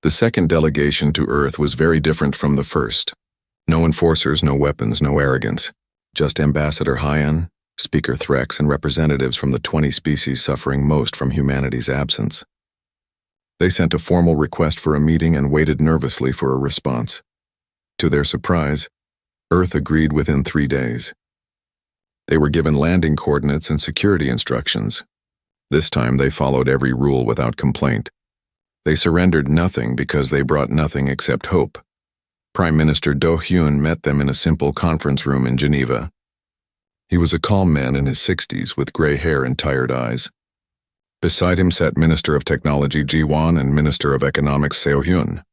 The second delegation to Earth was very different from the first. No enforcers, no weapons, no arrogance. Just Ambassador Hyan, Speaker Threx, and representatives from the 20 species suffering most from humanity's absence. They sent a formal request for a meeting and waited nervously for a response. To their surprise, Earth agreed within 3 days. They were given landing coordinates and security instructions. This time they followed every rule without complaint. They surrendered nothing because they brought nothing except hope. Prime Minister Do Hyun met them in a simple conference room in Geneva. He was a calm man in his 60s with gray hair and tired eyes. Beside him sat Minister of Technology Ji Won and Minister of Economics Seo Hyun.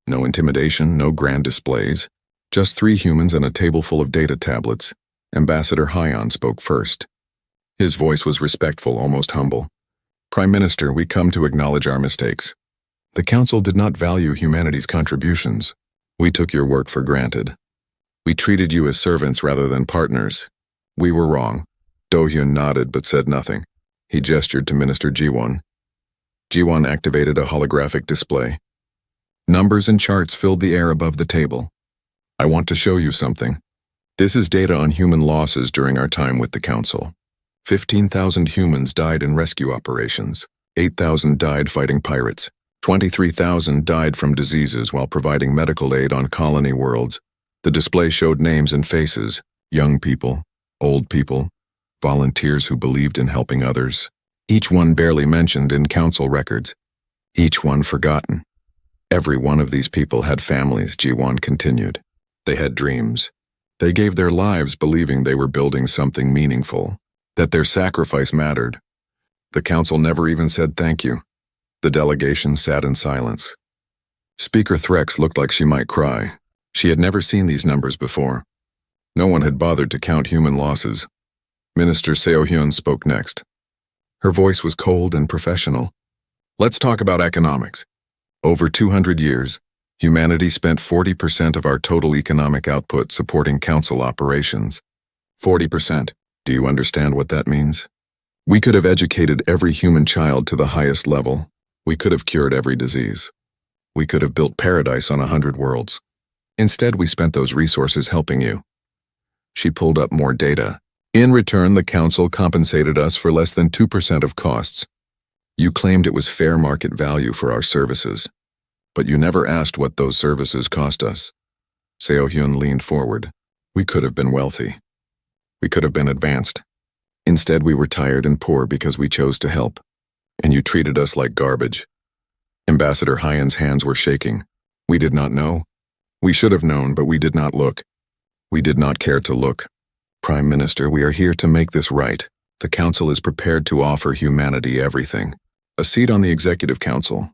No intimidation, no grand displays, just 3 humans and a table full of data tablets. Ambassador Hyan spoke first. His voice was respectful, almost humble. Prime Minister, we come to acknowledge our mistakes. The Council did not value humanity's contributions. We took your work for granted. We treated you as servants rather than partners. We were wrong. Do Hyun nodded but said nothing. He gestured to Minister Ji-won. Ji-won activated a holographic display. Numbers and charts filled the air above the table. I want to show you something. This is data on human losses during our time with the Council. 15,000 humans died in rescue operations. 8,000 died fighting pirates. 23,000 died from diseases while providing medical aid on colony worlds. The display showed names and faces, young people, old people, volunteers who believed in helping others. Each one barely mentioned in Council records. Each one forgotten. Every one of these people had families, Ji-won continued. They had dreams. They gave their lives believing they were building something meaningful, that their sacrifice mattered. The Council never even said thank you. The delegation sat in silence. Speaker Threx looked like she might cry. She had never seen these numbers before. No one had bothered to count human losses. Minister Seo Hyun spoke next. Her voice was cold and professional. Let's talk about economics. Over 200 years, humanity spent 40% of our total economic output supporting Council operations. 40%. Do you understand what that means? We could have educated every human child to the highest level. We could have cured every disease. We could have built paradise on 100 worlds. Instead, we spent those resources helping you. She pulled up more data. In return, the Council compensated us for less than 2% of costs. You claimed it was fair market value for our services, but you never asked what those services cost us. Seo Hyun leaned forward. We could have been wealthy. We could have been advanced. Instead, we were tired and poor because we chose to help. And you treated us like garbage. Ambassador Hyan's hands were shaking. We did not know. We should have known, but we did not look. We did not care to look. Prime Minister, we are here to make this right. The Council is prepared to offer humanity everything. A seat on the Executive Council.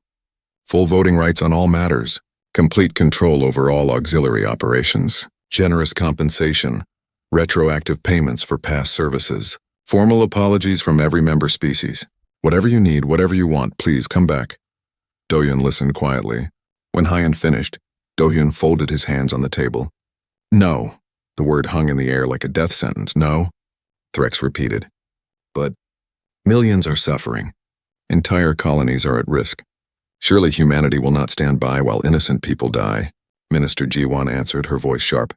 Full voting rights on all matters. Complete control over all auxiliary operations. Generous compensation. Retroactive payments for past services. Formal apologies from every member species. Whatever you need, whatever you want, please come back. Do Hyun listened quietly. When Hyan finished, Do Hyun folded his hands on the table. No. The word hung in the air like a death sentence. No. Threx repeated. But millions are suffering. Entire colonies are at risk. Surely humanity will not stand by while innocent people die. Minister Ji-won answered, her voice sharp.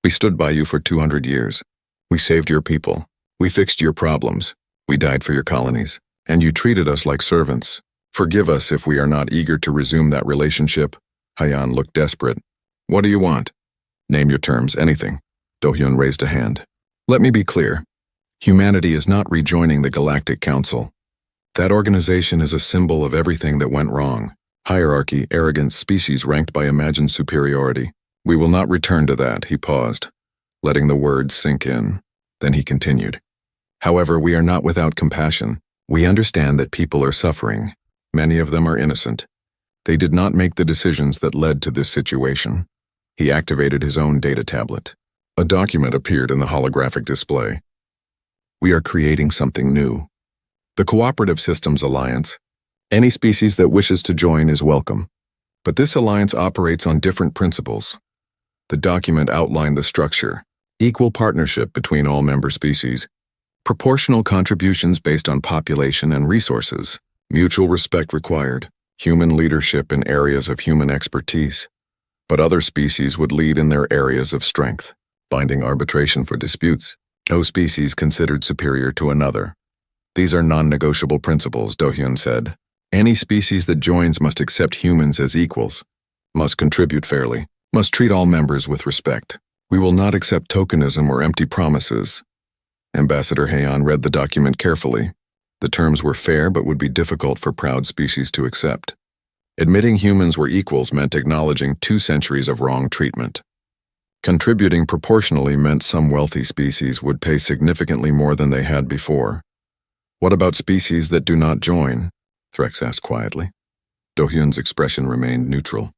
We stood by you for 200 years. We saved your people. We fixed your problems. We died for your colonies. And you treated us like servants. Forgive us if we are not eager to resume that relationship. Hyan looked desperate. What do you want? Name your terms, anything. Do Hyun raised a hand. Let me be clear. Humanity is not rejoining the Galactic Council. That organization is a symbol of everything that went wrong. Hierarchy, arrogance, species ranked by imagined superiority. We will not return to that, he paused, letting the words sink in. Then he continued. However, we are not without compassion. We understand that people are suffering. Many of them are innocent. They did not make the decisions that led to this situation. He activated his own data tablet. A document appeared in the holographic display. We are creating something new. The Cooperative Systems Alliance. Any species that wishes to join is welcome. But this alliance operates on different principles. The document outlined the structure. Equal partnership between all member species. Proportional contributions based on population and resources. Mutual respect required. human leadership in areas of human expertise, but other species would lead in their areas of strength, binding arbitration for disputes. No species considered superior to another. These are non-negotiable principles, Do-hyun said. Any species that joins must accept humans as equals, must contribute fairly, must treat all members with respect. We will not accept tokenism or empty promises. Ambassador Hayan read the document carefully. The terms were fair but would be difficult for proud species to accept. Admitting humans were equals meant acknowledging 2 centuries of wrong treatment. Contributing proportionally meant some wealthy species would pay significantly more than they had before. What about species that do not join? Threx asked quietly. Do-hyun's expression remained neutral.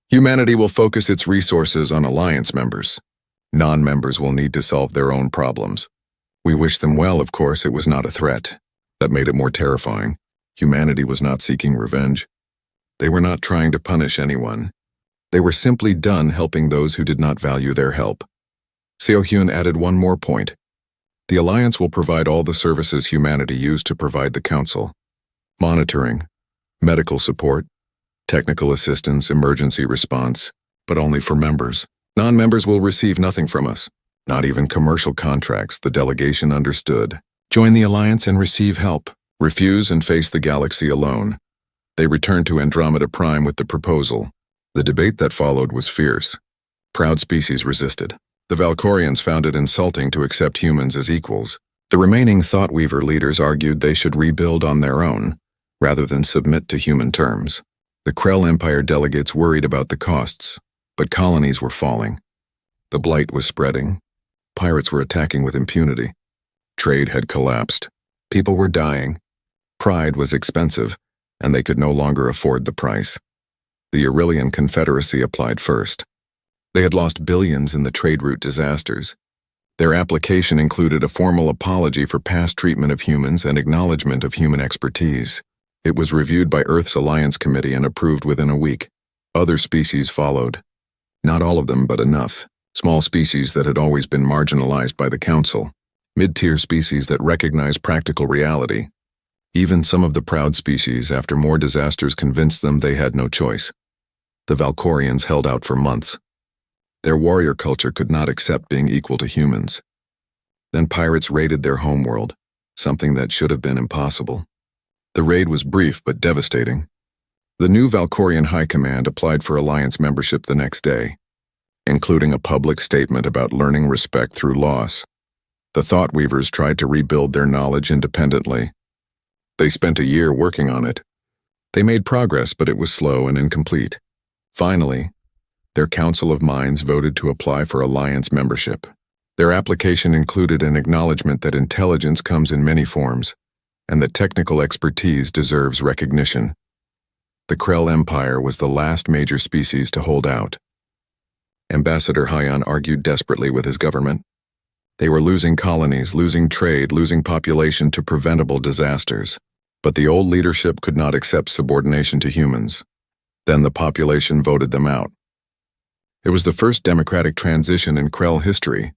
Humanity will focus its resources on alliance members. Non-members will need to solve their own problems. We wish them well, of course. It was not a threat. That made it more terrifying. Humanity was not seeking revenge. They were not trying to punish anyone. They were simply done helping those who did not value their help. Seo-hyun added one more point. The Alliance will provide all the services humanity used to provide the Council. Monitoring, medical support, technical assistance, emergency response, but only for members. Non-members will receive nothing from us, not even commercial contracts. The delegation understood. Join the Alliance and receive help. Refuse and face the galaxy alone. They returned to Andromeda Prime with the proposal. The debate that followed was fierce. Proud species resisted. The Valkorians found it insulting to accept humans as equals. The remaining Thoughtweaver leaders argued they should rebuild on their own, rather than submit to human terms. The Krell Empire delegates worried about the costs, but colonies were falling. The blight was spreading. Pirates were attacking with impunity. Trade had collapsed. People were dying. Pride was expensive, and they could no longer afford the price. The Aurelian Confederacy applied first. They had lost billions in the trade route disasters. Their application included a formal apology for past treatment of humans and acknowledgement of human expertise. It was reviewed by Earth's Alliance Committee and approved within a week. Other species followed. Not all of them, but enough. Small species that had always been marginalized by the Council. Mid-tier species that recognize practical reality. Even some of the proud species, after more disasters convinced them they had no choice. The Valkorians held out for months. Their warrior culture could not accept being equal to humans. Then pirates raided their homeworld, something that should have been impossible. The raid was brief but devastating. The new Valkorian High Command applied for Alliance membership the next day, including a public statement about learning respect through loss. The Thoughtweavers tried to rebuild their knowledge independently. They spent a year working on it. They made progress, but it was slow and incomplete. Finally, their Council of Minds voted to apply for Alliance membership. Their application included an acknowledgement that intelligence comes in many forms, and that technical expertise deserves recognition. The Krell Empire was the last major species to hold out. Ambassador Hayan argued desperately with his government. They were losing colonies, losing trade, losing population to preventable disasters. But the old leadership could not accept subordination to humans. Then the population voted them out. It was the first democratic transition in Krell history.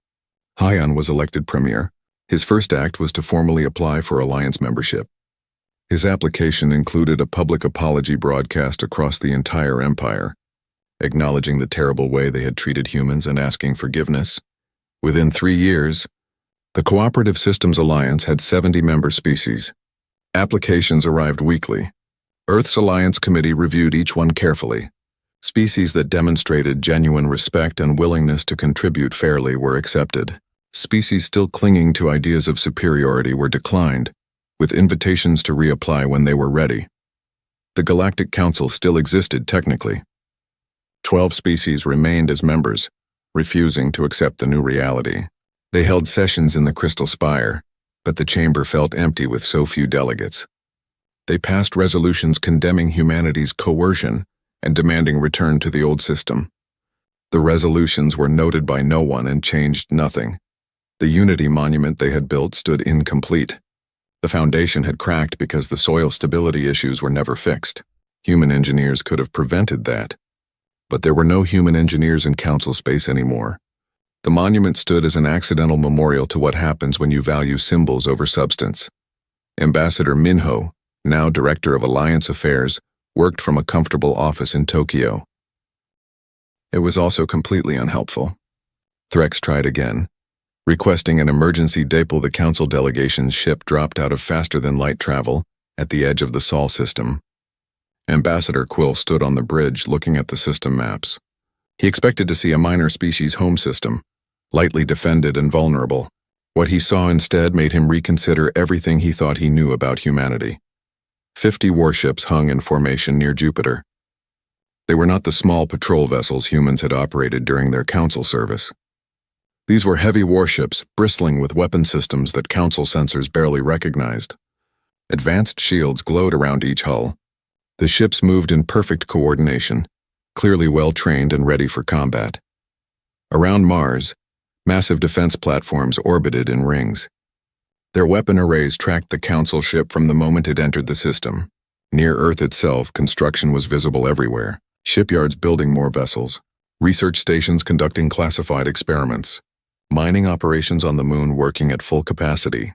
Hayan was elected premier. His first act was to formally apply for Alliance membership. His application included a public apology broadcast across the entire empire, acknowledging the terrible way they had treated humans and asking forgiveness. Within 3 years, the Cooperative Systems Alliance had 70 member species. Applications arrived weekly. Earth's Alliance Committee reviewed each one carefully. Species that demonstrated genuine respect and willingness to contribute fairly were accepted. Species still clinging to ideas of superiority were declined, with invitations to reapply when they were ready. The Galactic Council still existed technically. 12 species remained as members, refusing to accept the new reality. They held sessions in the Crystal Spire, but the chamber felt empty with so few delegates. They passed resolutions condemning humanity's coercion and demanding return to the old system. The resolutions were noted by no one and changed nothing. The Unity monument they had built stood incomplete. The foundation had cracked because the soil stability issues were never fixed. Human engineers could have prevented that. But there were no human engineers in council space anymore. The monument stood as an accidental memorial to what happens when you value symbols over substance. Ambassador Minho, now Director of Alliance Affairs, worked from a comfortable office in Tokyo. It was also completely unhelpful. Threx tried again. Requesting an emergency depot, the council delegation's ship dropped out of faster-than-light travel at the edge of the Sol system. Ambassador Quill stood on the bridge looking at the system maps. He expected to see a minor species home system, lightly defended and vulnerable. What he saw instead made him reconsider everything he thought he knew about humanity. 50 warships hung in formation near Jupiter. They were not the small patrol vessels humans had operated during their council service. These were heavy warships bristling with weapon systems that council sensors barely recognized. Advanced shields glowed around each hull. The ships moved in perfect coordination, clearly well-trained and ready for combat. Around Mars, massive defense platforms orbited in rings. Their weapon arrays tracked the council ship from the moment it entered the system. Near Earth itself, construction was visible everywhere. Shipyards building more vessels, research stations conducting classified experiments, mining operations on the moon working at full capacity.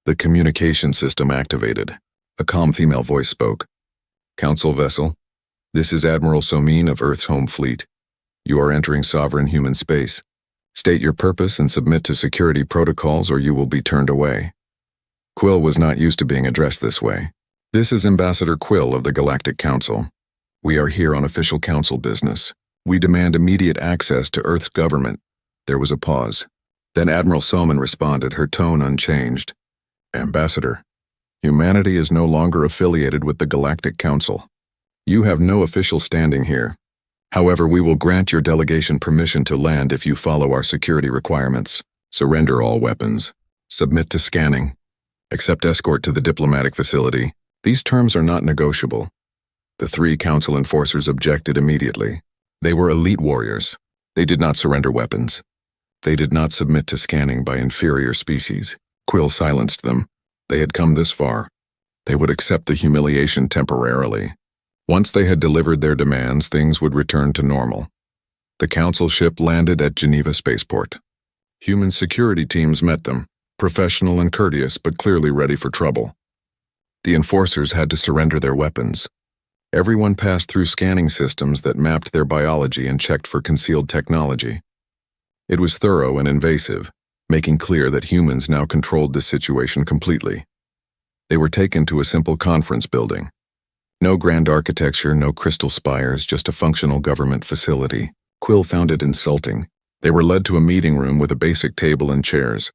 The communication system activated. A calm female voice spoke. "Council vessel, this is Admiral Somin of Earth's home fleet. You are entering sovereign human space. State your purpose and submit to security protocols or you will be turned away." Quill was not used to being addressed this way. "This is Ambassador Quill of the Galactic Council. We are here on official council business. We demand immediate access to Earth's government." There was a pause. Then Admiral Somin responded, her tone unchanged. "Ambassador, humanity is no longer affiliated with the Galactic Council. You have no official standing here. However, we will grant your delegation permission to land if you follow our security requirements. Surrender all weapons. Submit to scanning. Accept escort to the diplomatic facility. These terms are not negotiable." The 3 council enforcers objected immediately. They were elite warriors. They did not surrender weapons. They did not submit to scanning by inferior species. Quill silenced them. They had come this far. They would accept the humiliation temporarily. Once they had delivered their demands, things would return to normal. The council ship landed at Geneva Spaceport. Human security teams met them, professional and courteous, but clearly ready for trouble. The enforcers had to surrender their weapons. Everyone passed through scanning systems that mapped their biology and checked for concealed technology. It was thorough and invasive, making clear that humans now controlled the situation completely. They were taken to a simple conference building. No grand architecture, no crystal spires, just a functional government facility. Quill found it insulting. They were led to a meeting room with a basic table and chairs.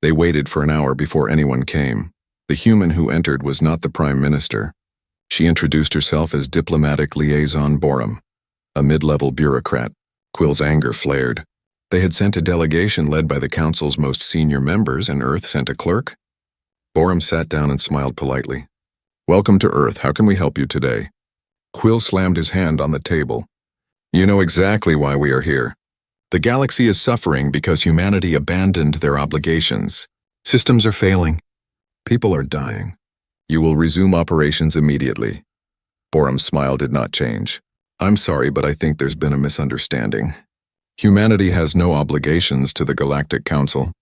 They waited for an hour before anyone came. The human who entered was not the Prime Minister. She introduced herself as Diplomatic Liaison Borum, a mid-level bureaucrat. Quill's anger flared. They had sent a delegation led by the Council's most senior members, and Earth sent a clerk? Borum sat down and smiled politely. "Welcome to Earth. How can we help you today?" Quill slammed his hand on the table. "You know exactly why we are here. The galaxy is suffering because humanity abandoned their obligations. Systems are failing. People are dying. You will resume operations immediately." Borum's smile did not change. "I'm sorry, but I think there's been a misunderstanding. Humanity has no obligations to the Galactic Council.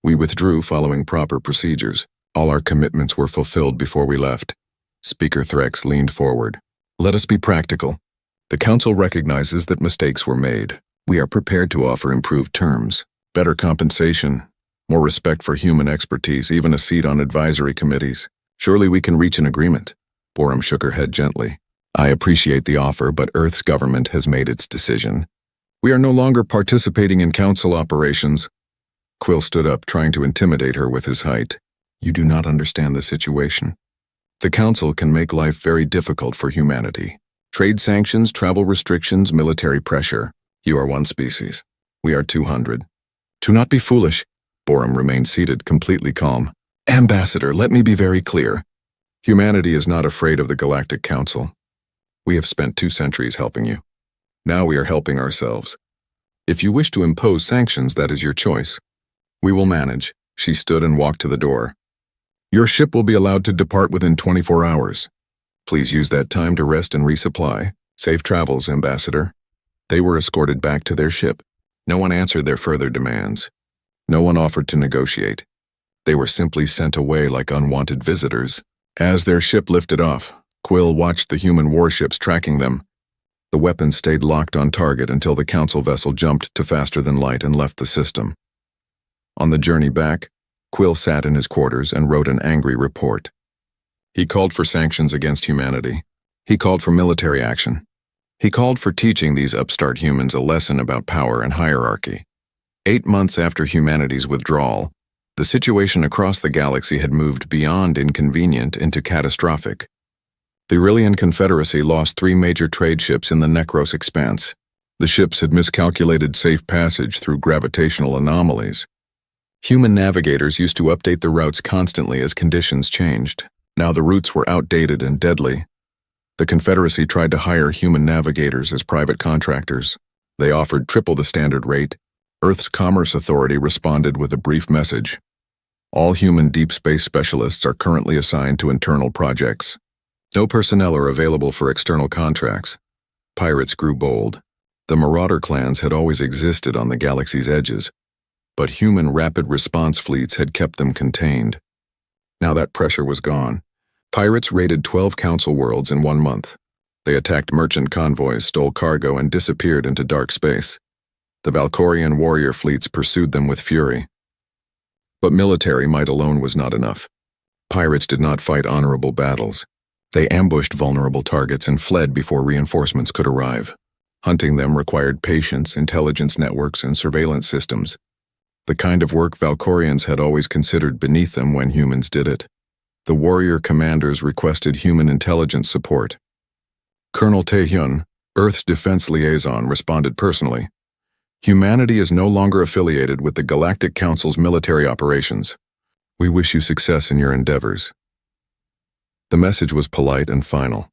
We withdrew following proper procedures. All our commitments were fulfilled before we left." Speaker Threx leaned forward. "Let us be practical. The Council recognizes that mistakes were made. We are prepared to offer improved terms, better compensation, more respect for human expertise, even a seat on advisory committees. Surely we can reach an agreement." Borum shook her head gently. "I appreciate the offer, but Earth's government has made its decision. We are no longer participating in Council operations." Quill stood up, trying to intimidate her with his height. "You do not understand the situation. The Council can make life very difficult for humanity. Trade sanctions, travel restrictions, military pressure. You are one species. We are 200. "Do not be foolish." Borum remained seated, completely calm. "Ambassador, let me be very clear. Humanity is not afraid of the Galactic Council. We have spent 2 centuries helping you. Now we are helping ourselves. If you wish to impose sanctions, that is your choice. We will manage." She stood and walked to the door. "Your ship will be allowed to depart within 24 hours. Please use that time to rest and resupply. Safe travels, Ambassador." They were escorted back to their ship. No one answered their further demands. No one offered to negotiate. They were simply sent away like unwanted visitors. As their ship lifted off, Quill watched the human warships tracking them. The weapons stayed locked on target until the Council vessel jumped to faster than light and left the system. On the journey back, Quill sat in his quarters and wrote an angry report. He called for sanctions against humanity. He called for military action. He called for teaching these upstart humans a lesson about power and hierarchy. 8 months after humanity's withdrawal, the situation across the galaxy had moved beyond inconvenient into catastrophic. The Aurelian Confederacy lost 3 major trade ships in the Necros Expanse. The ships had miscalculated safe passage through gravitational anomalies. Human navigators used to update the routes constantly as conditions changed. Now the routes were outdated and deadly. The Confederacy tried to hire human navigators as private contractors. They offered triple the standard rate. Earth's Commerce Authority responded with a brief message. All human deep space specialists are currently assigned to internal projects. No personnel are available for external contracts. Pirates grew bold. The Marauder clans had always existed on the galaxy's edges, but human rapid response fleets had kept them contained. Now that pressure was gone. Pirates raided 12 Council worlds in 1 month. They attacked merchant convoys, stole cargo, and disappeared into dark space. The Valkorian warrior fleets pursued them with fury. But military might alone was not enough. Pirates did not fight honorable battles. They ambushed vulnerable targets and fled before reinforcements could arrive. Hunting them required patience, intelligence networks, and surveillance systems. The kind of work Valkorians had always considered beneath them when humans did it. The warrior commanders requested human intelligence support. Colonel Taehyun, Earth's defense liaison, responded personally. Humanity is no longer affiliated with the Galactic Council's military operations. We wish you success in your endeavors. The message was polite and final.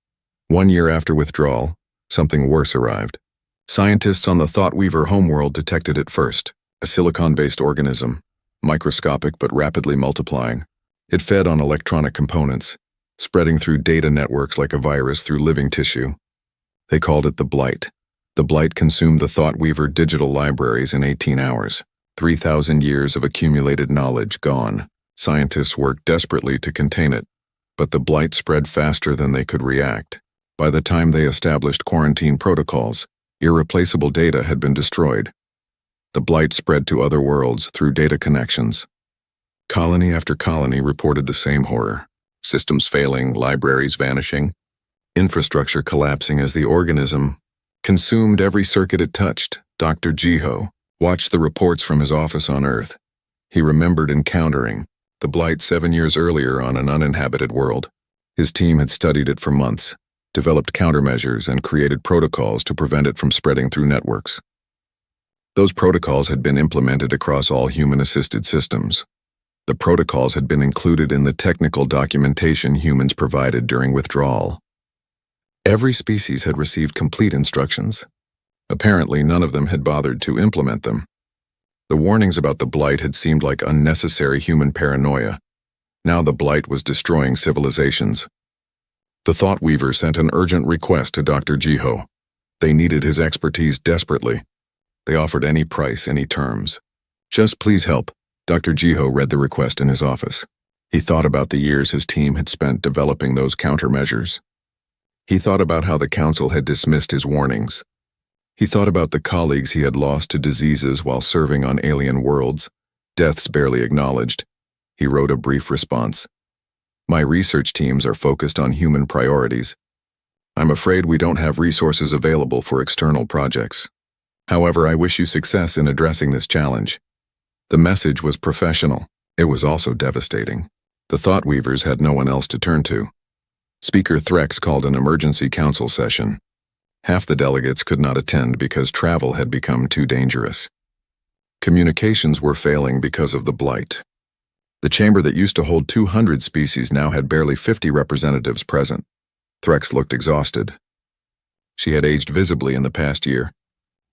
1 year after withdrawal, something worse arrived. Scientists on the Thoughtweaver homeworld detected it first. A silicon-based organism, microscopic but rapidly multiplying. It fed on electronic components, spreading through data networks like a virus through living tissue. They called it the Blight. The Blight consumed the Thoughtweaver digital libraries in 18 hours. 3,000 years of accumulated knowledge gone. Scientists worked desperately to contain it, but the Blight spread faster than they could react. By the time they established quarantine protocols, irreplaceable data had been destroyed. The Blight spread to other worlds through data connections. Colony after colony reported the same horror. Systems failing, libraries vanishing, infrastructure collapsing as the organism consumed every circuit it touched. Dr. Jiho watched the reports from his office on Earth. He remembered encountering the Blight 7 years earlier on an uninhabited world. His team had studied it for months, developed countermeasures, and created protocols to prevent it from spreading through networks. Those protocols had been implemented across all human-assisted systems. The protocols had been included in the technical documentation humans provided during withdrawal. Every species had received complete instructions. Apparently, none of them had bothered to implement them. The warnings about the Blight had seemed like unnecessary human paranoia. Now the Blight was destroying civilizations. The Thoughtweaver sent an urgent request to Dr. Jiho. They needed his expertise desperately. They offered any price, any terms. Just please help. Dr. Jiho read the request in his office. He thought about the years his team had spent developing those countermeasures. He thought about how the Council had dismissed his warnings. He thought about the colleagues he had lost to diseases while serving on alien worlds, deaths barely acknowledged. He wrote a brief response. My research teams are focused on human priorities. I'm afraid we don't have resources available for external projects. However, I wish you success in addressing this challenge. The message was professional. It was also devastating. The Thoughtweavers had no one else to turn to. Speaker Threx called an emergency council session. Half the delegates could not attend because travel had become too dangerous. Communications were failing because of the Blight. The chamber that used to hold 200 species now had barely 50 representatives present. Threx looked exhausted. She had aged visibly in the past year.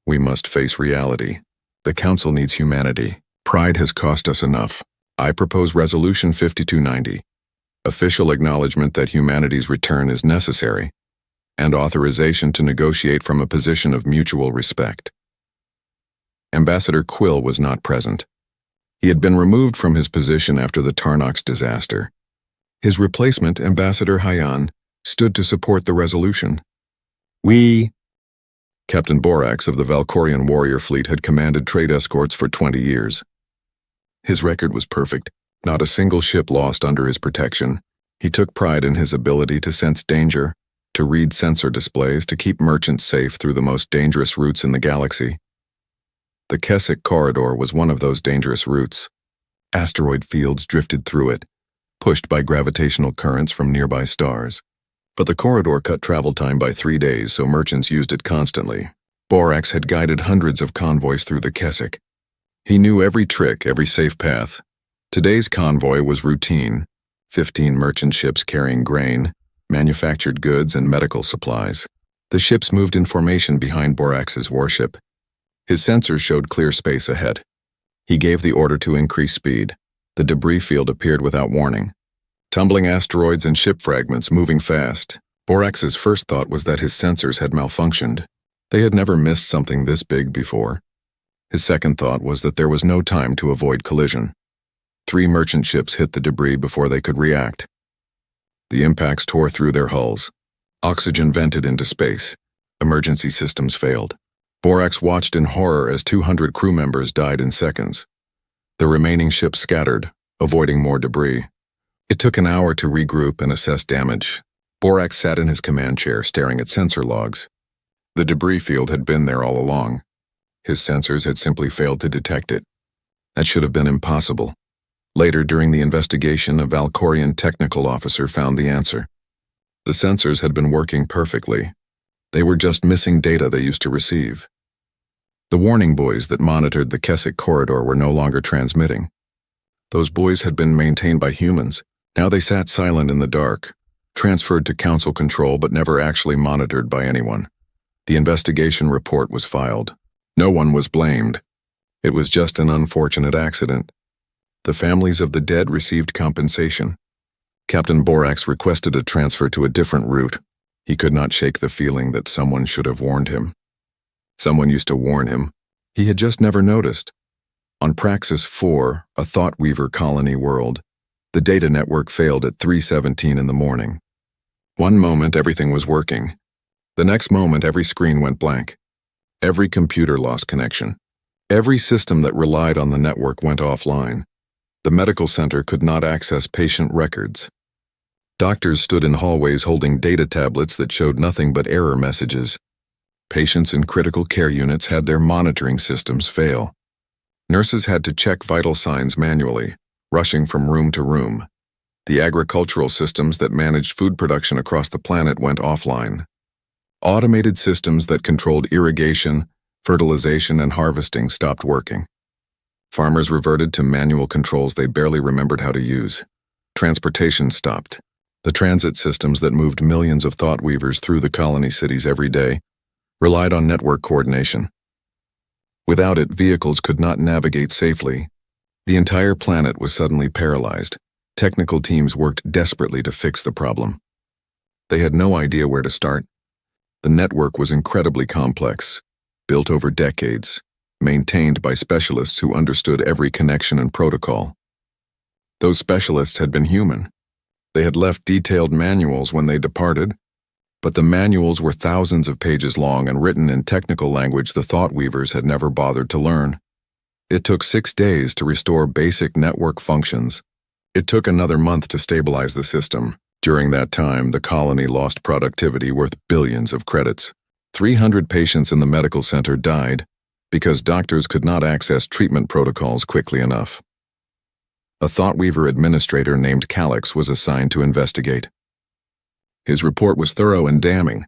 We must face reality. The Council needs humanity. Pride has cost us enough. I propose Resolution 5290, official acknowledgement that humanity's return is necessary, and authorization to negotiate from a position of mutual respect. Ambassador Quill was not present. He had been removed from his position after the Tarnox disaster. His replacement, Ambassador Hyan, stood to support the resolution. Captain Borax of the Valkorian warrior fleet had commanded trade escorts for 20 years. His record was perfect, not a single ship lost under his protection. He took pride in his ability to sense danger, to read sensor displays, to keep merchants safe through the most dangerous routes in the galaxy. The Keswick corridor was one of those dangerous routes. Asteroid fields drifted through it, pushed by gravitational currents from nearby stars. But the corridor cut travel time by 3 days, so merchants used it constantly. Borax had guided hundreds of convoys through the Keswick. He knew every trick, every safe path. Today's convoy was routine, 15 merchant ships carrying grain, manufactured goods, and medical supplies. The ships moved in formation behind Borax's warship. His sensors showed clear space ahead. He gave the order to increase speed. The debris field appeared without warning. Tumbling asteroids and ship fragments moving fast. Borax's first thought was that his sensors had malfunctioned. They had never missed something this big before. His second thought was that there was no time to avoid collision. 3 merchant ships hit the debris before they could react. The impacts tore through their hulls. Oxygen vented into space. Emergency systems failed. Borax watched in horror as 200 crew members died in seconds. The remaining ships scattered, avoiding more debris. It took an hour to regroup and assess damage. Borax sat in his command chair staring at sensor logs. The debris field had been there all along. His sensors had simply failed to detect it. That should have been impossible. Later, during the investigation, a Valkorian technical officer found the answer. The sensors had been working perfectly. They were just missing data they used to receive. The warning buoys that monitored the Keswick corridor were no longer transmitting. Those buoys had been maintained by humans. Now they sat silent in the dark, transferred to council control but never actually monitored by anyone. The investigation report was filed. No one was blamed. It was just an unfortunate accident. The families of the dead received compensation. Captain Borax requested a transfer to a different route. He could not shake the feeling that someone should have warned him. Someone used to warn him. He had just never noticed. On Praxis 4, a Thoughtweaver colony world, the data network failed at 3:17 in the morning. One moment everything was working. The next moment every screen went blank. Every computer lost connection. Every system that relied on the network went offline. The medical center could not access patient records. Doctors stood in hallways holding data tablets that showed nothing but error messages. Patients in critical care units had their monitoring systems fail. Nurses had to check vital signs manually, rushing from room to room. The agricultural systems that managed food production across the planet went offline. Automated systems that controlled irrigation, fertilization, and harvesting stopped working. Farmers reverted to manual controls they barely remembered how to use. Transportation stopped. The transit systems that moved millions of Thoughtweavers through the colony cities every day relied on network coordination. Without it, vehicles could not navigate safely. The entire planet was suddenly paralyzed. Technical teams worked desperately to fix the problem. They had no idea where to start. The network was incredibly complex, built over decades, maintained by specialists who understood every connection and protocol. Those specialists had been human. They had left detailed manuals when they departed, but the manuals were thousands of pages long and written in technical language the Thoughtweavers had never bothered to learn. It took 6 days to restore basic network functions. It took another month to stabilize the system. During that time, the colony lost productivity worth billions of credits. 300 patients in the medical center died because doctors could not access treatment protocols quickly enough. A Thoughtweaver administrator named Calix was assigned to investigate. His report was thorough and damning.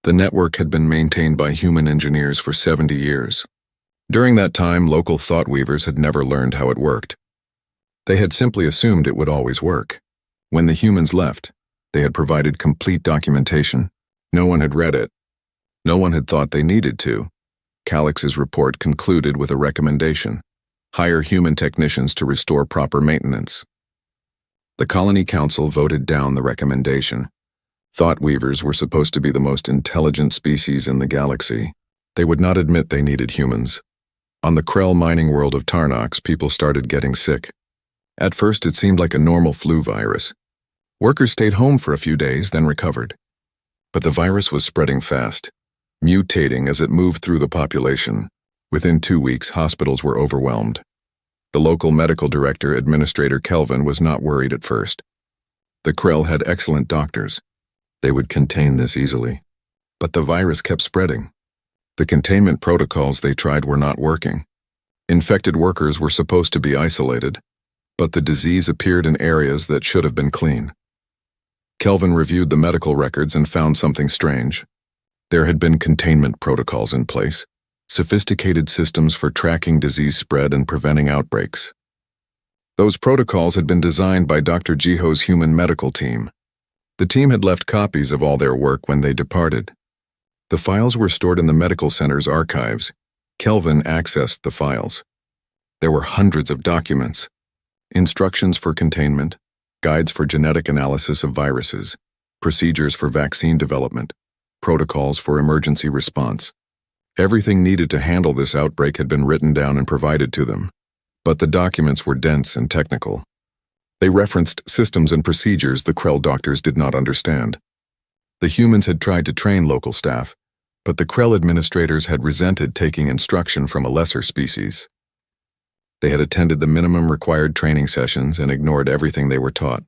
The network had been maintained by human engineers for 70 years. During that time, local Thoughtweavers had never learned how it worked. They had simply assumed it would always work. When the humans left, they had provided complete documentation. No one had read it. No one had thought they needed to. Calix's report concluded with a recommendation: hire human technicians to restore proper maintenance. The Colony Council voted down the recommendation. Thoughtweavers were supposed to be the most intelligent species in the galaxy. They would not admit they needed humans. On the Krell mining world of Tarnox, people started getting sick. At first, it seemed like a normal flu virus. Workers stayed home for a few days, then recovered. But the virus was spreading fast, mutating as it moved through the population. Within 2 weeks, hospitals were overwhelmed. The local medical director, Administrator Kelvin, was not worried at first. The Krell had excellent doctors. They would contain this easily. But the virus kept spreading. The containment protocols they tried were not working. Infected workers were supposed to be isolated, but the disease appeared in areas that should have been clean. Kelvin reviewed the medical records and found something strange. There had been containment protocols in place, sophisticated systems for tracking disease spread and preventing outbreaks. Those protocols had been designed by Dr. Jiho's human medical team. The team had left copies of all their work when they departed. The files were stored in the medical center's archives. Kelvin accessed the files. There were hundreds of documents, instructions for containment, guides for genetic analysis of viruses, procedures for vaccine development, protocols for emergency response. Everything needed to handle this outbreak had been written down and provided to them, but the documents were dense and technical. They referenced systems and procedures the Krell doctors did not understand. The humans had tried to train local staff, but the Krell administrators had resented taking instruction from a lesser species. They had attended the minimum required training sessions and ignored everything they were taught.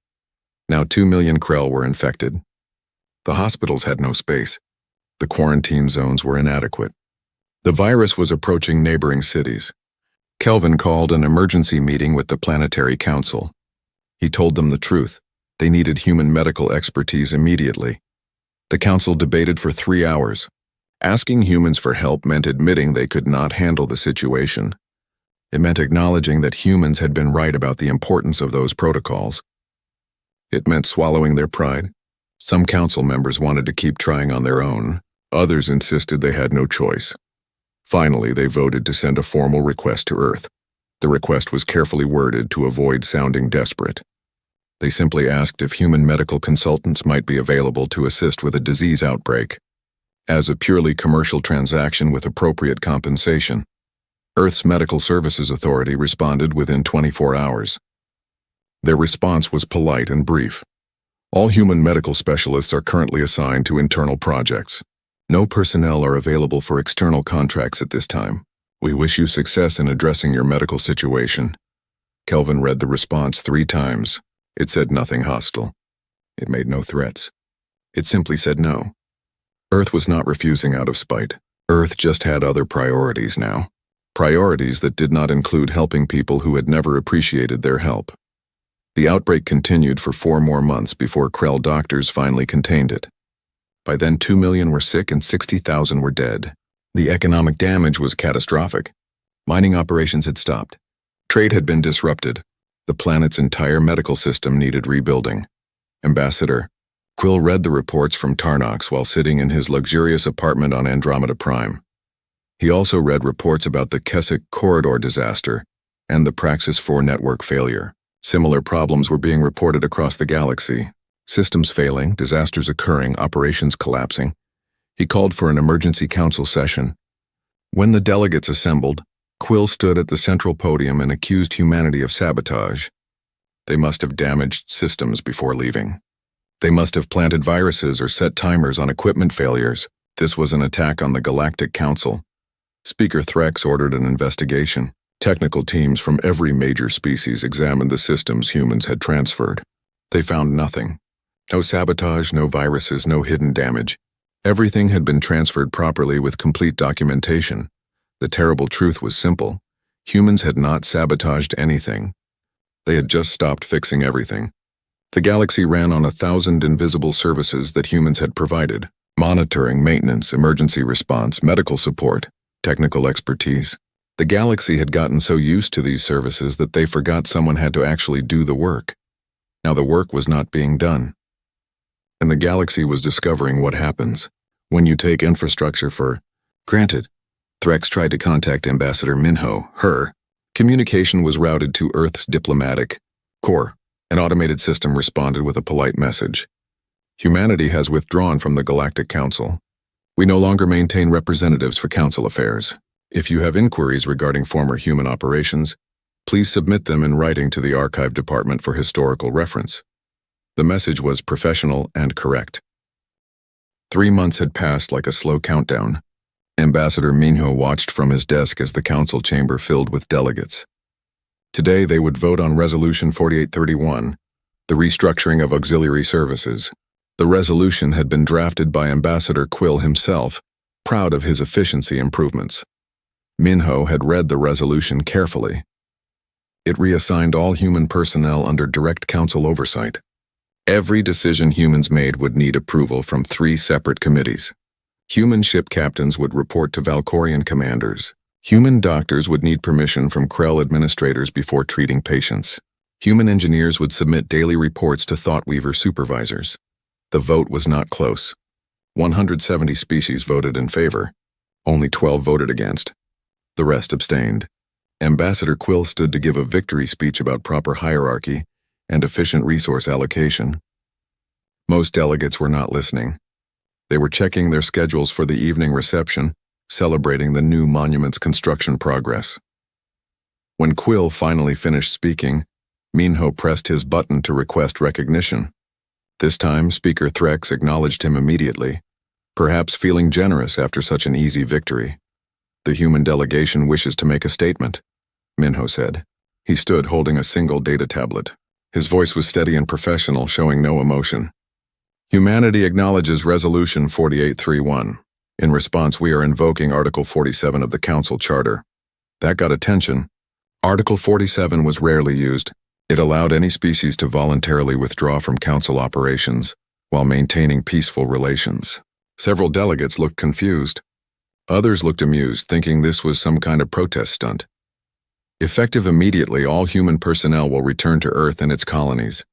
Now 2 million Krell were infected. The hospitals had no space. The quarantine zones were inadequate. The virus was approaching neighboring cities. Kelvin called an emergency meeting with the Planetary Council. He told them the truth. They needed human medical expertise immediately. The council debated for 3 hours. Asking humans for help meant admitting they could not handle the situation. It meant acknowledging that humans had been right about the importance of those protocols. It meant swallowing their pride. Some council members wanted to keep trying on their own. Others insisted they had no choice. Finally, they voted to send a formal request to Earth. The request was carefully worded to avoid sounding desperate. They simply asked if human medical consultants might be available to assist with a disease outbreak, as a purely commercial transaction with appropriate compensation. Earth's Medical Services Authority responded within 24 hours. Their response was polite and brief. All human medical specialists are currently assigned to internal projects. No personnel are available for external contracts at this time. We wish you success in addressing your medical situation. Kelvin read the response 3 times. It said nothing hostile. It made no threats. It simply said no. Earth was not refusing out of spite. Earth just had other priorities now. Priorities that did not include helping people who had never appreciated their help. The outbreak continued for 4 more months before Krell doctors finally contained it. By then 2 million were sick and 60,000 were dead. The economic damage was catastrophic. Mining operations had stopped. Trade had been disrupted. The planet's entire medical system needed rebuilding. Ambassador Quill read the reports from Tarnox while sitting in his luxurious apartment on Andromeda Prime. He also read reports about the Keswick corridor disaster and the Praxis 4 network failure. Similar problems were being reported across the galaxy. Systems failing, disasters occurring, operations collapsing. He called for an emergency council session. When the delegates assembled, Quill stood at the central podium and accused humanity of sabotage. They must have damaged systems before leaving. They must have planted viruses or set timers on equipment failures. This was an attack on the Galactic Council. Speaker Threx ordered an investigation. Technical teams from every major species examined the systems humans had transferred. They found nothing. No sabotage, no viruses, no hidden damage. Everything had been transferred properly with complete documentation. The terrible truth was simple. Humans had not sabotaged anything. They had just stopped fixing everything. The galaxy ran on 1,000 invisible services that humans had provided. Monitoring, maintenance, emergency response, medical support, technical expertise. The galaxy had gotten so used to these services that they forgot someone had to actually do the work. Now the work was not being done. And the galaxy was discovering what happens when you take infrastructure for granted. Threx tried to contact Ambassador Minho, her. Communication was routed to Earth's diplomatic corps. An automated system responded with a polite message. Humanity has withdrawn from the Galactic Council. We no longer maintain representatives for council affairs. If you have inquiries regarding former human operations, please submit them in writing to the Archive Department for historical reference. The message was professional and correct. 3 months had passed like a slow countdown. Ambassador Minho watched from his desk as the council chamber filled with delegates. Today they would vote on Resolution 4831, the restructuring of auxiliary services. The resolution had been drafted by Ambassador Quill himself, proud of his efficiency improvements. Minho had read the resolution carefully. It reassigned all human personnel under direct council oversight. Every decision humans made would need approval from 3 separate committees. Human ship captains would report to Valkorian commanders. Human doctors would need permission from Krell administrators before treating patients. Human engineers would submit daily reports to Thoughtweaver supervisors. The vote was not close. 170 species voted in favor. Only 12 voted against. The rest abstained. Ambassador Quill stood to give a victory speech about proper hierarchy and efficient resource allocation. Most delegates were not listening. They were checking their schedules for the evening reception, celebrating the new monument's construction progress. When Quill finally finished speaking, Minho pressed his button to request recognition. This time, Speaker Threx acknowledged him immediately, perhaps feeling generous after such an easy victory. "The human delegation wishes to make a statement," Minho said. He stood holding a single data tablet. His voice was steady and professional, showing no emotion. "Humanity acknowledges Resolution 4831. In response, we are invoking Article 47 of the Council Charter." That got attention. Article 47 was rarely used. It allowed any species to voluntarily withdraw from Council operations while maintaining peaceful relations. Several delegates looked confused. Others looked amused, thinking this was some kind of protest stunt. Effective immediately, all human personnel will return to Earth and its colonies.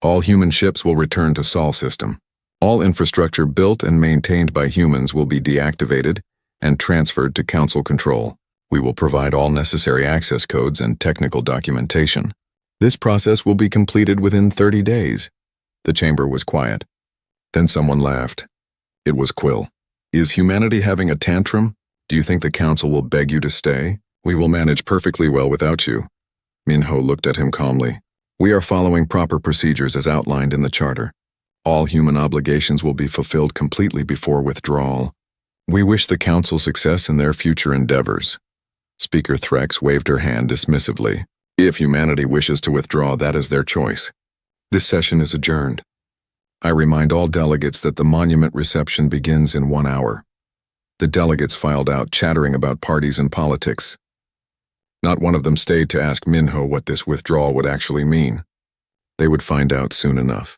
All human ships will return to Sol system. All infrastructure built and maintained by humans will be deactivated and transferred to Council control. We will provide all necessary access codes and technical documentation. This process will be completed within 30 days. The chamber was quiet. Then someone laughed. It was Quill. "Is humanity having a tantrum? Do you think the Council will beg you to stay? We will manage perfectly well without you." Minho looked at him calmly. "We are following proper procedures as outlined in the Charter. All human obligations will be fulfilled completely before withdrawal. We wish the Council success in their future endeavors." Speaker Threx waved her hand dismissively. "If humanity wishes to withdraw, that is their choice. This session is adjourned. I remind all delegates that the monument reception begins in 1 hour." The delegates filed out, chattering about parties and politics. Not one of them stayed to ask Minho what this withdrawal would actually mean. They would find out soon enough.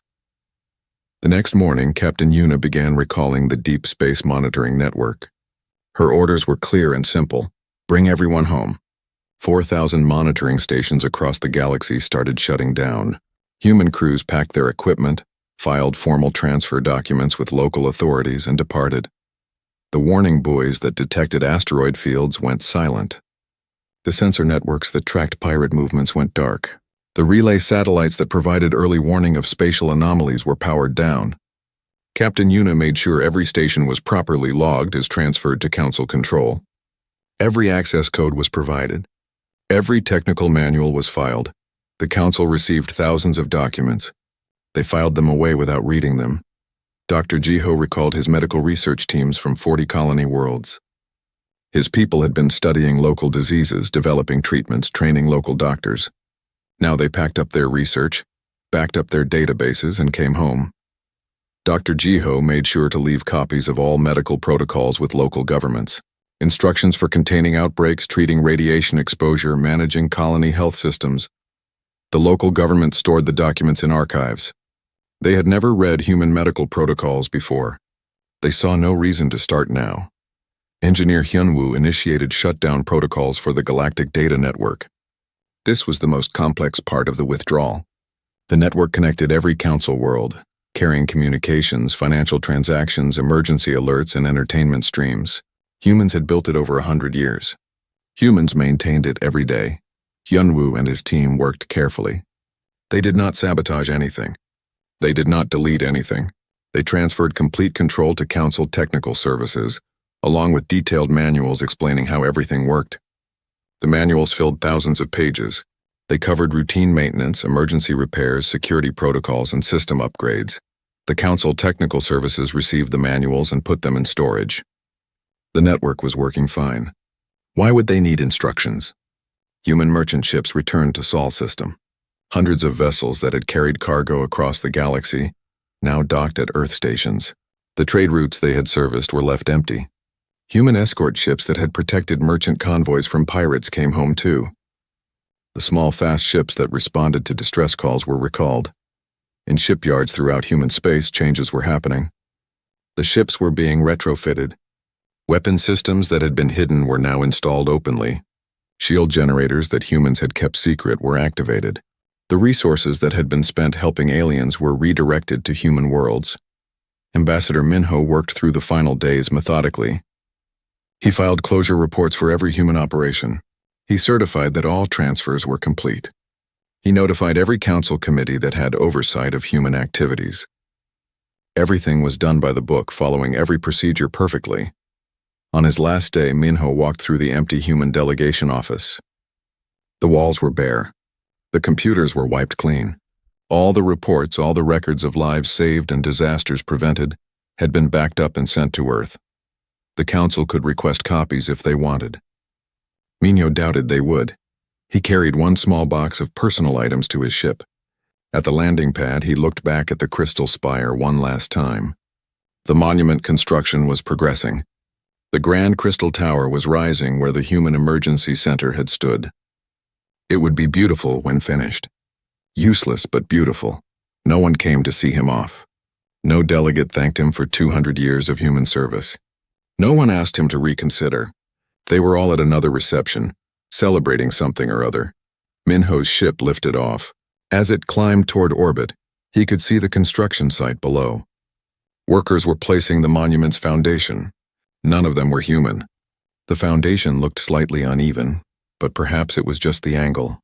The next morning, Captain Yuna began recalling the Deep Space Monitoring Network. Her orders were clear and simple. Bring everyone home. 4,000 monitoring stations across the galaxy started shutting down. Human crews packed their equipment, filed formal transfer documents with local authorities, and departed. The warning buoys that detected asteroid fields went silent. The sensor networks that tracked pirate movements went dark. The relay satellites that provided early warning of spatial anomalies were powered down. Captain Yuna made sure every station was properly logged as transferred to Council control. Every access code was provided. Every technical manual was filed. The Council received thousands of documents. They filed them away without reading them. Dr. Jiho recalled his medical research teams from 40 colony worlds. His people had been studying local diseases, developing treatments, training local doctors. Now they packed up their research, backed up their databases, and came home. Dr. Jiho made sure to leave copies of all medical protocols with local governments. Instructions for containing outbreaks, treating radiation exposure, managing colony health systems. The local government stored the documents in archives. They had never read human medical protocols before. They saw no reason to start now. Engineer Hyunwoo initiated shutdown protocols for the Galactic data network. This was the most complex part of the withdrawal. The network connected every Council world, carrying communications, financial transactions, emergency alerts, and entertainment streams. Humans had built it over 100 years. Humans maintained it every day. Hyunwoo and his team worked carefully. They did not sabotage anything. They did not delete anything. They transferred complete control to Council technical services, along with detailed manuals explaining how everything worked. The manuals filled thousands of pages. They covered routine maintenance, emergency repairs, security protocols, and system upgrades. The Council Technical Services received the manuals and put them in storage. The network was working fine. Why would they need instructions? Human merchant ships returned to Sol system. Hundreds of vessels that had carried cargo across the galaxy now docked at Earth stations. The trade routes they had serviced were left empty. Human escort ships that had protected merchant convoys from pirates came home too. The small, fast ships that responded to distress calls were recalled. In shipyards throughout human space, changes were happening. The ships were being retrofitted. Weapon systems that had been hidden were now installed openly. Shield generators that humans had kept secret were activated. The resources that had been spent helping aliens were redirected to human worlds. Ambassador Minho worked through the final days methodically. He filed closure reports for every human operation. He certified that all transfers were complete. He notified every council committee that had oversight of human activities. Everything was done by the book, following every procedure perfectly. On his last day, Minho walked through the empty human delegation office. The walls were bare. The computers were wiped clean. All the reports, all the records of lives saved and disasters prevented, had been backed up and sent to Earth. The Council could request copies if they wanted. Minho doubted they would. He carried one small box of personal items to his ship. At the landing pad, he looked back at the crystal spire one last time. The monument construction was progressing. The grand crystal tower was rising where the Human Emergency Center had stood. It would be beautiful when finished. Useless but beautiful. No one came to see him off. No delegate thanked him for 200 years of human service. No one asked him to reconsider. They were all at another reception, celebrating something or other. Minho's ship lifted off. As it climbed toward orbit, he could see the construction site below. Workers were placing the monument's foundation. None of them were human. The foundation looked slightly uneven, but perhaps it was just the angle.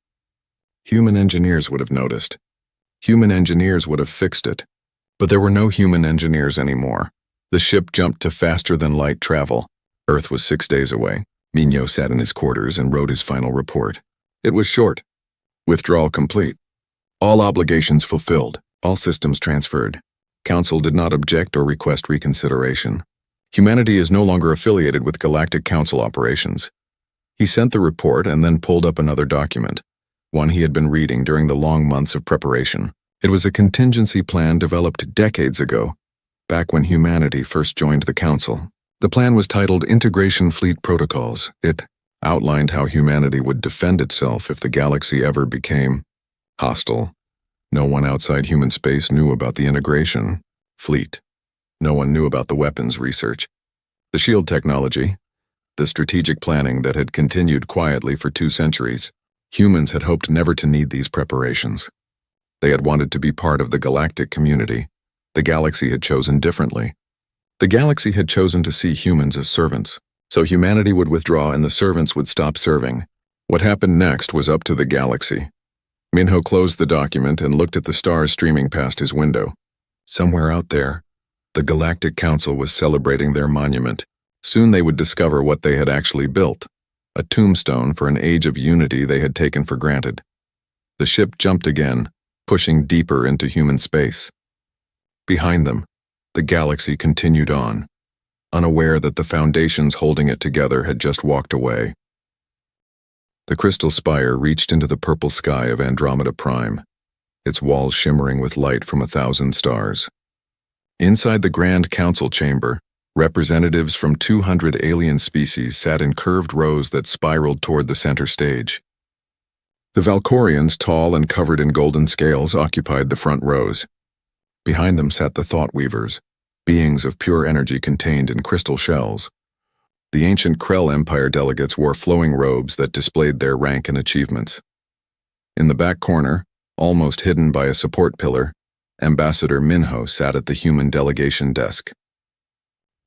Human engineers would have noticed. Human engineers would have fixed it. But there were no human engineers anymore. The ship jumped to faster-than-light travel. Earth was 6 days away. Minho sat in his quarters and wrote his final report. It was short. Withdrawal complete. All obligations fulfilled. All systems transferred. Council did not object or request reconsideration. Humanity is no longer affiliated with Galactic Council operations. He sent the report and then pulled up another document, one he had been reading during the long months of preparation. It was a contingency plan developed decades ago, back when humanity first joined the Council. The plan was titled Integration Fleet Protocols. It outlined how humanity would defend itself if the galaxy ever became hostile. No one outside human space knew about the integration fleet. No one knew about the weapons research, the shield technology, the strategic planning that had continued quietly for 2 centuries. Humans had hoped never to need these preparations. They had wanted to be part of the galactic community. The galaxy had chosen differently. The galaxy had chosen to see humans as servants, so humanity would withdraw and the servants would stop serving. What happened next was up to the galaxy. Minho closed the document and looked at the stars streaming past his window. Somewhere out there, the Galactic Council was celebrating their monument. Soon they would discover what they had actually built, a tombstone for an age of unity they had taken for granted. The ship jumped again, pushing deeper into human space. Behind them, the galaxy continued on, unaware that the foundations holding it together had just walked away. The crystal spire reached into the purple sky of Andromeda Prime, its walls shimmering with light from 1,000 stars. Inside the Grand Council chamber, representatives from 200 alien species sat in curved rows that spiraled toward the center stage. The Valkorians, tall and covered in golden scales, occupied the front rows. Behind them sat the Thought Weavers, beings of pure energy contained in crystal shells. The ancient Krell Empire delegates wore flowing robes that displayed their rank and achievements. In the back corner, almost hidden by a support pillar, Ambassador Minho sat at the human delegation desk.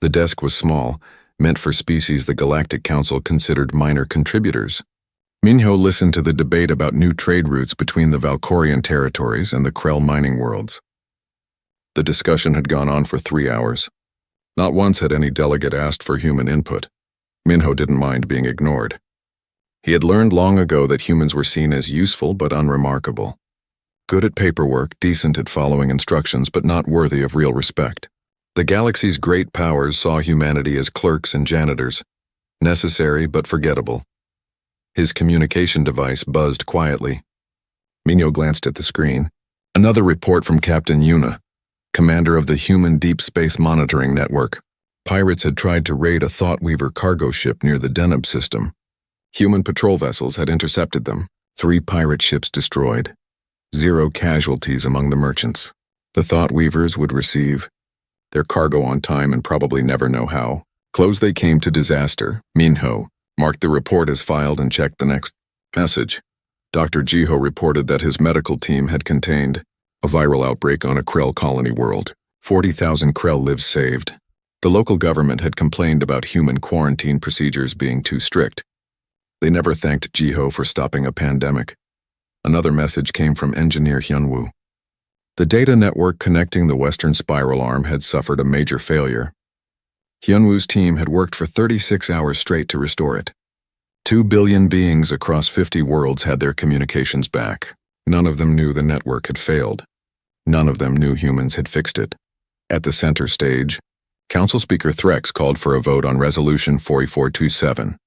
The desk was small, meant for species the Galactic Council considered minor contributors. Minho listened to the debate about new trade routes between the Valkorian territories and the Krell mining worlds. The discussion had gone on for 3 hours. Not once had any delegate asked for human input. Minho didn't mind being ignored. He had learned long ago that humans were seen as useful but unremarkable. Good at paperwork, decent at following instructions, but not worthy of real respect. The galaxy's great powers saw humanity as clerks and janitors, necessary but forgettable. His communication device buzzed quietly. Minho glanced at the screen. Another report from Captain Yuna, commander of the Human Deep Space Monitoring Network. Pirates had tried to raid a Thoughtweaver cargo ship near the Deneb system. Human patrol vessels had intercepted them. 3 pirate ships destroyed. 0 casualties among the merchants. The Thoughtweavers would receive their cargo on time and probably never know how. Close they came to disaster. Minho marked the report as filed and checked the next message. Dr. Jiho reported that his medical team had contained a viral outbreak on a Krell colony world. 40,000 Krell lives saved. The local government had complained about human quarantine procedures being too strict. They never thanked Jiho for stopping a pandemic. Another message came from engineer Hyunwoo. The data network connecting the Western Spiral Arm had suffered a major failure. Hyunwoo's team had worked for 36 hours straight to restore it. 2 billion beings across 50 worlds had their communications back. None of them knew the network had failed. None of them knew humans had fixed it. At the center stage, Council Speaker Threx called for a vote on Resolution 4427.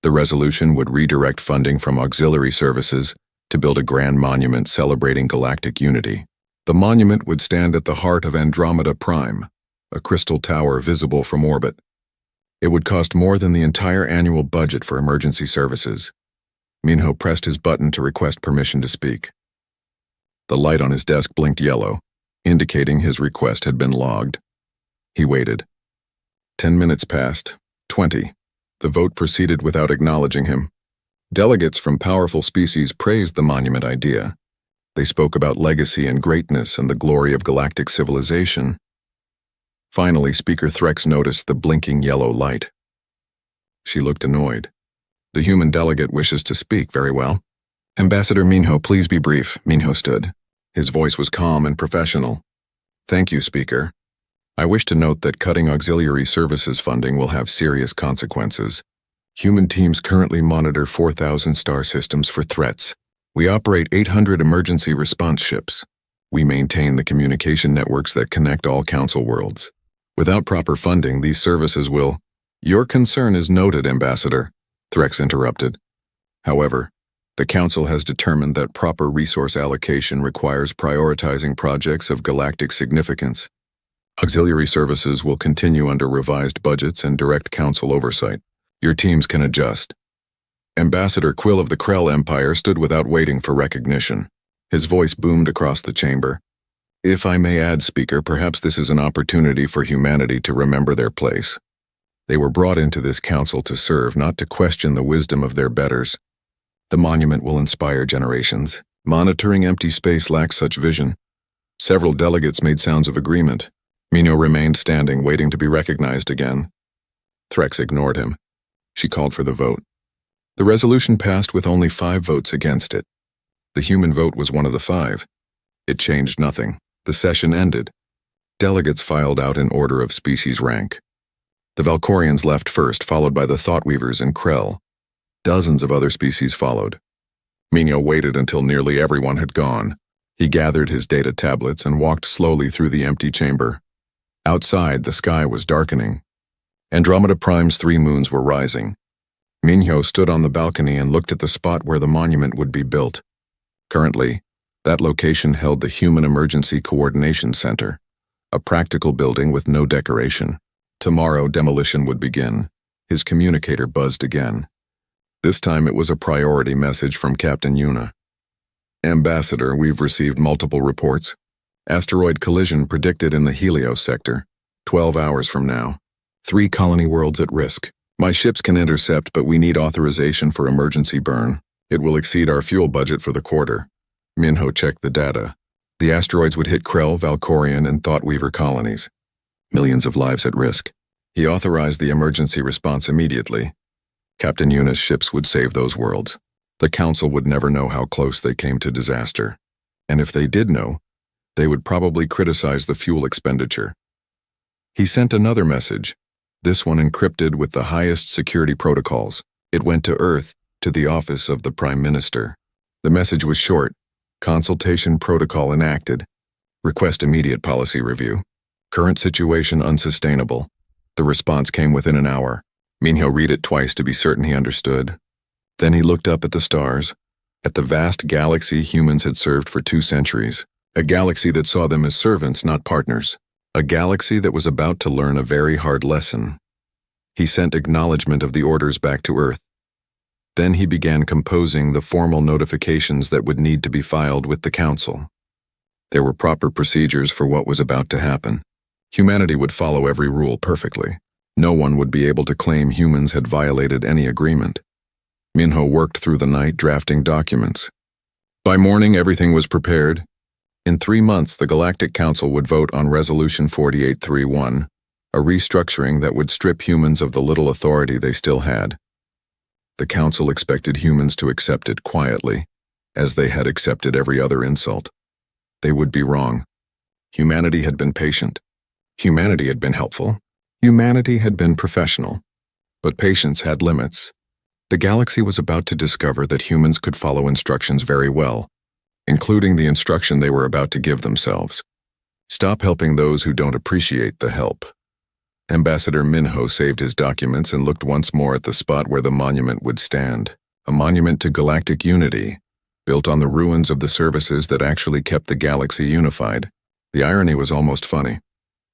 The resolution would redirect funding from auxiliary services to build a grand monument celebrating galactic unity. The monument would stand at the heart of Andromeda Prime, a crystal tower visible from orbit. It would cost more than the entire annual budget for emergency services. Minho pressed his button to request permission to speak. The light on his desk blinked yellow, indicating his request had been logged. He waited. 10 minutes passed. 20. The vote proceeded without acknowledging him. Delegates from powerful species praised the monument idea. They spoke about legacy and greatness and the glory of galactic civilization. Finally, Speaker Threx noticed the blinking yellow light. She looked annoyed. The human delegate wishes to speak. Very well. Ambassador Minho, please be brief. Minho stood. His voice was calm and professional. Thank you, Speaker. I wish to note that cutting auxiliary services funding will have serious consequences. Human teams currently monitor 4,000 star systems for threats. We operate 800 emergency response ships. We maintain the communication networks that connect all Council worlds. Without proper funding, these services will— Your concern is noted, Ambassador, Threx interrupted. However, the Council has determined that proper resource allocation requires prioritizing projects of galactic significance. Auxiliary services will continue under revised budgets and direct Council oversight. Your teams can adjust. Ambassador Quill of the Krell Empire stood without waiting for recognition. His voice boomed across the chamber. If I may add, Speaker, perhaps this is an opportunity for humanity to remember their place. They were brought into this council to serve, not to question the wisdom of their betters. The monument will inspire generations. Monitoring empty space lacks such vision. Several delegates made sounds of agreement. Minho remained standing, waiting to be recognized again. Threx ignored him. She called for the vote. The resolution passed with only 5 votes against it. The human vote was one of the 5. It changed nothing. The session ended. Delegates filed out in order of species rank. The Valkorians left first, followed by the Thoughtweavers and Krell. Dozens of other species followed. Minho waited until nearly everyone had gone. He gathered his data tablets and walked slowly through the empty chamber. Outside, the sky was darkening. Andromeda Prime's 3 moons were rising. Minho stood on the balcony and looked at the spot where the monument would be built. Currently, that location held the Human Emergency Coordination Center, a practical building with no decoration. Tomorrow, demolition would begin. His communicator buzzed again. This time it was a priority message from Captain Yuna. Ambassador, we've received multiple reports. Asteroid collision predicted in the Helios sector, 12 hours from now. 3 colony worlds at risk. My ships can intercept, but we need authorization for emergency burn. It will exceed our fuel budget for the quarter. Minho checked the data. The asteroids would hit Krell, Valkorian, and Thoughtweaver colonies. Millions of lives at risk. He authorized the emergency response immediately. Captain Yuna's ships would save those worlds. The Council would never know how close they came to disaster. And if they did know, they would probably criticize the fuel expenditure. He sent another message, this one encrypted with the highest security protocols. It went to Earth, to the office of the Prime Minister. The message was short: consultation protocol enacted. Request immediate policy review. Current situation unsustainable. The response came within an hour. Minho read it twice to be certain he understood. Then he looked up at the stars, at the vast galaxy humans had served for 2 centuries. A galaxy that saw them as servants, not partners. A galaxy that was about to learn a very hard lesson. He sent acknowledgement of the orders back to Earth. Then he began composing the formal notifications that would need to be filed with the Council. There were proper procedures for what was about to happen. Humanity would follow every rule perfectly. No one would be able to claim humans had violated any agreement. Minho worked through the night drafting documents. By morning, everything was prepared. In 3 months, the Galactic Council would vote on Resolution 4831, a restructuring that would strip humans of the little authority they still had. The Council expected humans to accept it quietly, as they had accepted every other insult. They would be wrong. Humanity had been patient. Humanity had been helpful. Humanity had been professional. But patience had limits. The galaxy was about to discover that humans could follow instructions very well, including the instruction they were about to give themselves. Stop helping those who don't appreciate the help. Ambassador Minho saved his documents and looked once more at the spot where the monument would stand, a monument to galactic unity, built on the ruins of the services that actually kept the galaxy unified. The irony was almost funny.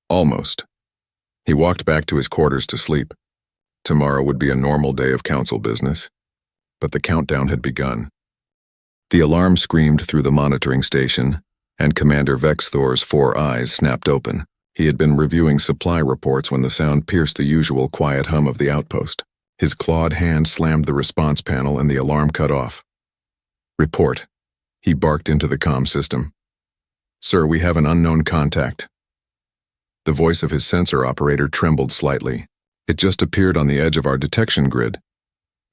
Almost. He walked back to his quarters to sleep. Tomorrow would be a normal day of council business. But the countdown had begun. The alarm screamed through the monitoring station, and Commander Vexthor's 4 eyes snapped open. He had been reviewing supply reports when the sound pierced the usual quiet hum of the outpost. His clawed hand slammed the response panel and the alarm cut off. Report. He barked into the comm system. Sir, we have an unknown contact. The voice of his sensor operator trembled slightly. It just appeared on the edge of our detection grid.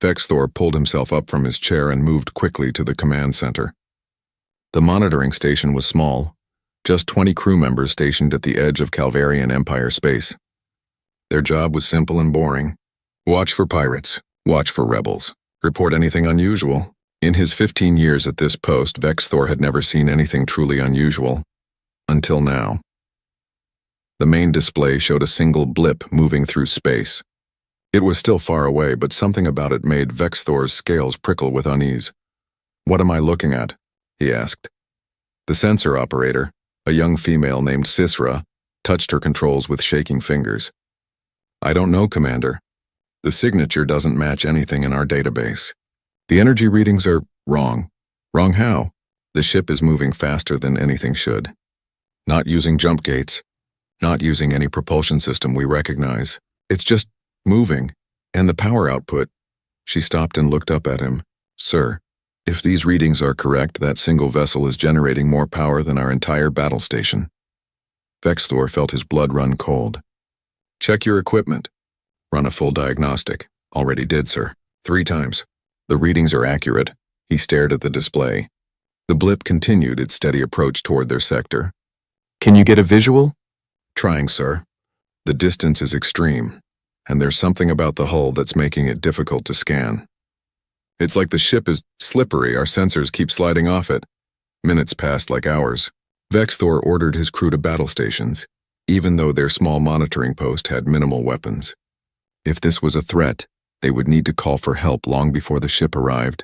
Vexthor pulled himself up from his chair and moved quickly to the command center. The monitoring station was small, just 20 crew members stationed at the edge of Calvarian Empire space. Their job was simple and boring. Watch for pirates, watch for rebels, report anything unusual. In his 15 years at this post, Vexthor had never seen anything truly unusual. Until now. The main display showed a single blip moving through space. It was still far away, but something about it made Vexthor's scales prickle with unease. What am I looking at? He asked. The sensor operator, a young female named Sisra, touched her controls with shaking fingers. I don't know, Commander. The signature doesn't match anything in our database. The energy readings are wrong. Wrong how? The ship is moving faster than anything should. Not using jump gates. Not using any propulsion system we recognize. It's just moving. And the power output. She stopped and looked up at him. Sir, if these readings are correct, that single vessel is generating more power than our entire battle station. Vexthor felt his blood run cold. Check your equipment. Run a full diagnostic. Already did, sir. 3 times. The readings are accurate. He stared at the display. The blip continued its steady approach toward their sector. Can you get a visual? Trying, sir. The distance is extreme, and there's something about the hull that's making it difficult to scan. It's like the ship is slippery. Our sensors keep sliding off it. Minutes passed like hours. Vexthor ordered his crew to battle stations, even though their small monitoring post had minimal weapons. If this was a threat, they would need to call for help long before the ship arrived.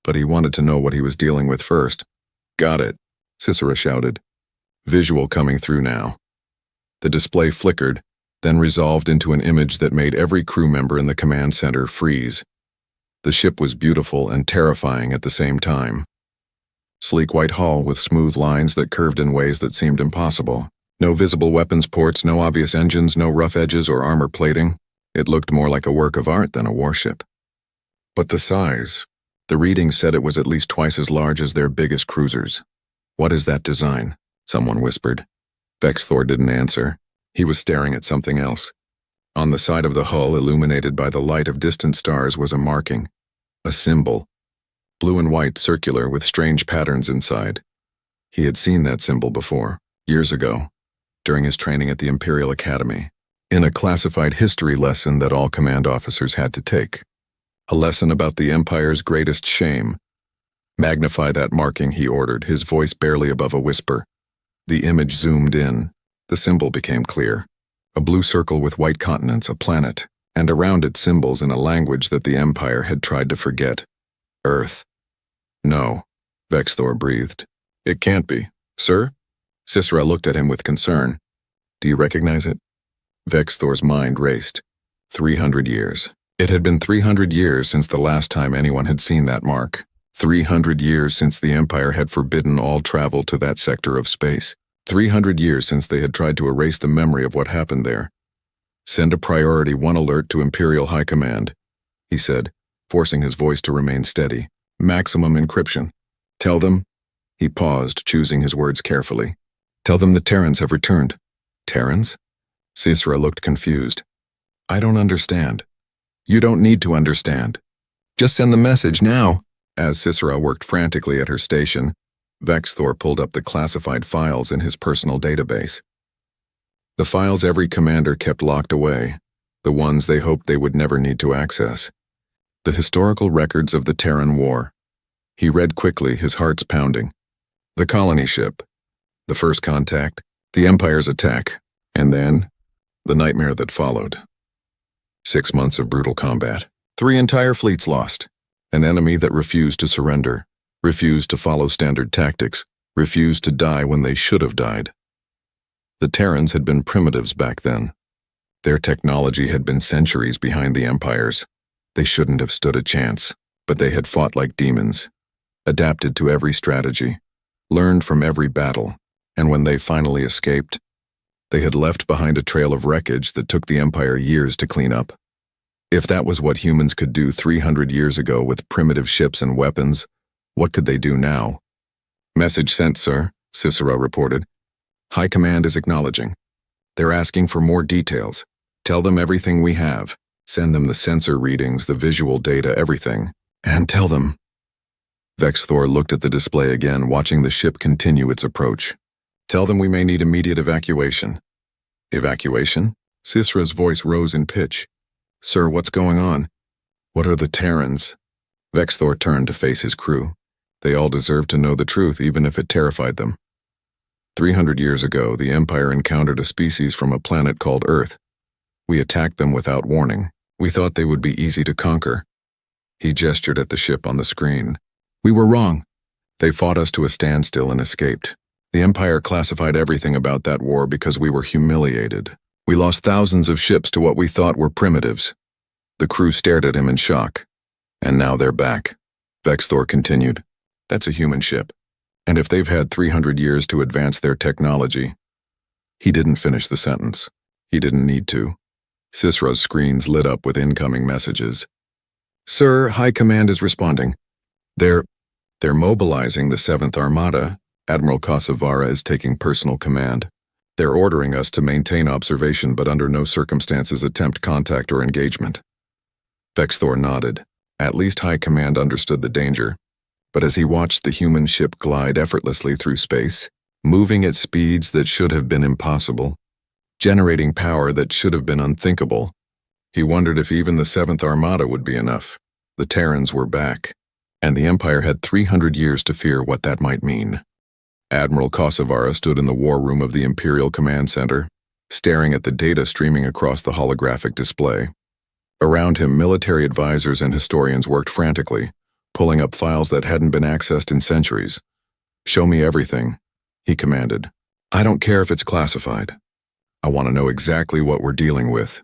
But he wanted to know what he was dealing with first. Got it, Sisera shouted. Visual coming through now. The display flickered, then resolved into an image that made every crew member in the command center freeze. The ship was beautiful and terrifying at the same time. Sleek white hull with smooth lines that curved in ways that seemed impossible. No visible weapons ports, no obvious engines, no rough edges or armor plating. It looked more like a work of art than a warship. But the size. The reading said it was at least twice as large as their biggest cruisers. What is that design? Someone whispered. Vexthor didn't answer. He was staring at something else. On the side of the hull, illuminated by the light of distant stars, was a marking. A symbol. Blue and white, circular, with strange patterns inside. He had seen that symbol before, years ago, during his training at the Imperial Academy, in a classified history lesson that all command officers had to take. A lesson about the Empire's greatest shame. Magnify that marking, he ordered, his voice barely above a whisper. The image zoomed in. The symbol became clear. A blue circle with white continents, a planet, and around it symbols in a language that the Empire had tried to forget. Earth. No, Vexthor breathed. It can't be. Sir? Sisera looked at him with concern. Do you recognize it? Vexthor's mind raced. 300 years. It had been 300 years since the last time anyone had seen that mark. 300 years since the Empire had forbidden all travel to that sector of space. 300 years since they had tried to erase the memory of what happened there. Send a Priority 1 alert to Imperial High Command, he said, forcing his voice to remain steady. Maximum encryption. Tell them, he paused, choosing his words carefully. Tell them the Terrans have returned. Terrans? Sisera looked confused. I don't understand. You don't need to understand. Just send the message now. As Sisera worked frantically at her station, Vexthor pulled up the classified files in his personal database. The files every commander kept locked away, the ones they hoped they would never need to access. The historical records of the Terran War. He read quickly, his heart's pounding. The colony ship. The first contact. The Empire's attack. And then, the nightmare that followed. 6 months of brutal combat. 3 entire fleets lost. An enemy that refused to surrender, refused to follow standard tactics, refused to die when they should have died. The Terrans had been primitives back then. Their technology had been centuries behind the Empire's. They shouldn't have stood a chance, but they had fought like demons, adapted to every strategy, learned from every battle, and when they finally escaped, they had left behind a trail of wreckage that took the Empire years to clean up. If that was what humans could do 300 years ago with primitive ships and weapons, what could they do now? Message sent, sir, Sisera reported. High Command is acknowledging. They're asking for more details. Tell them everything we have. Send them the sensor readings, the visual data, everything. And tell them. Vexthor looked at the display again, watching the ship continue its approach. Tell them we may need immediate evacuation. Evacuation? Sisera's voice rose in pitch. Sir, what's going on? What are the Terrans? Vexthor turned to face his crew. They all deserved to know the truth, even if it terrified them. 300 years ago, the Empire encountered a species from a planet called Earth. We attacked them without warning. We thought they would be easy to conquer. He gestured at the ship on the screen. We were wrong. They fought us to a standstill and escaped. The Empire classified everything about that war because we were humiliated. We lost thousands of ships to what we thought were primitives. The crew stared at him in shock. And now they're back. Vexthor continued. That's a human ship. And if they've had 300 years to advance their technology... He didn't finish the sentence. He didn't need to. Sisera's screens lit up with incoming messages. Sir, High Command is responding. They're mobilizing the 7th Armada. Admiral Kasavara is taking personal command. They're ordering us to maintain observation but under no circumstances attempt contact or engagement. Vexthor nodded. At least High Command understood the danger. But as he watched the human ship glide effortlessly through space, moving at speeds that should have been impossible, generating power that should have been unthinkable, he wondered if even the 7th Armada would be enough. The Terrans were back, and the Empire had 300 years to fear what that might mean. Admiral Kasavara stood in the war room of the Imperial Command Center, staring at the data streaming across the holographic display. Around him, military advisors and historians worked frantically, pulling up files that hadn't been accessed in centuries. Show me everything, he commanded. I don't care if it's classified. I want to know exactly what we're dealing with.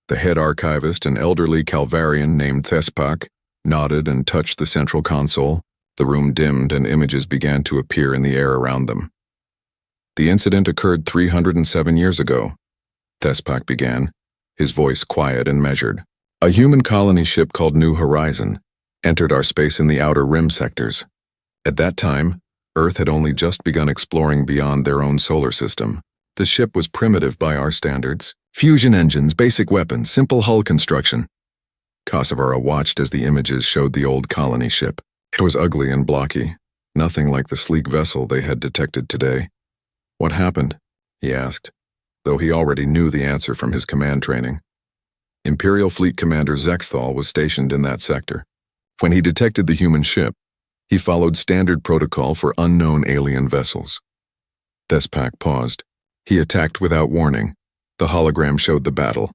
The head archivist, an elderly Calvarian named Thespak, nodded and touched the central console. The room dimmed and images began to appear in the air around them. The incident occurred 307 years ago, Thespak began, his voice quiet and measured. A human colony ship called New Horizon entered our space in the outer rim sectors. At that time, Earth had only just begun exploring beyond their own solar system. The ship was primitive by our standards. Fusion engines, basic weapons, simple hull construction. Kasavara watched as the images showed the old colony ship. It was ugly and blocky, nothing like the sleek vessel they had detected today. What happened? He asked, though he already knew the answer from his command training. Imperial Fleet Commander Zexthal was stationed in that sector. When he detected the human ship, he followed standard protocol for unknown alien vessels. Thespak paused. He attacked without warning. The hologram showed the battle.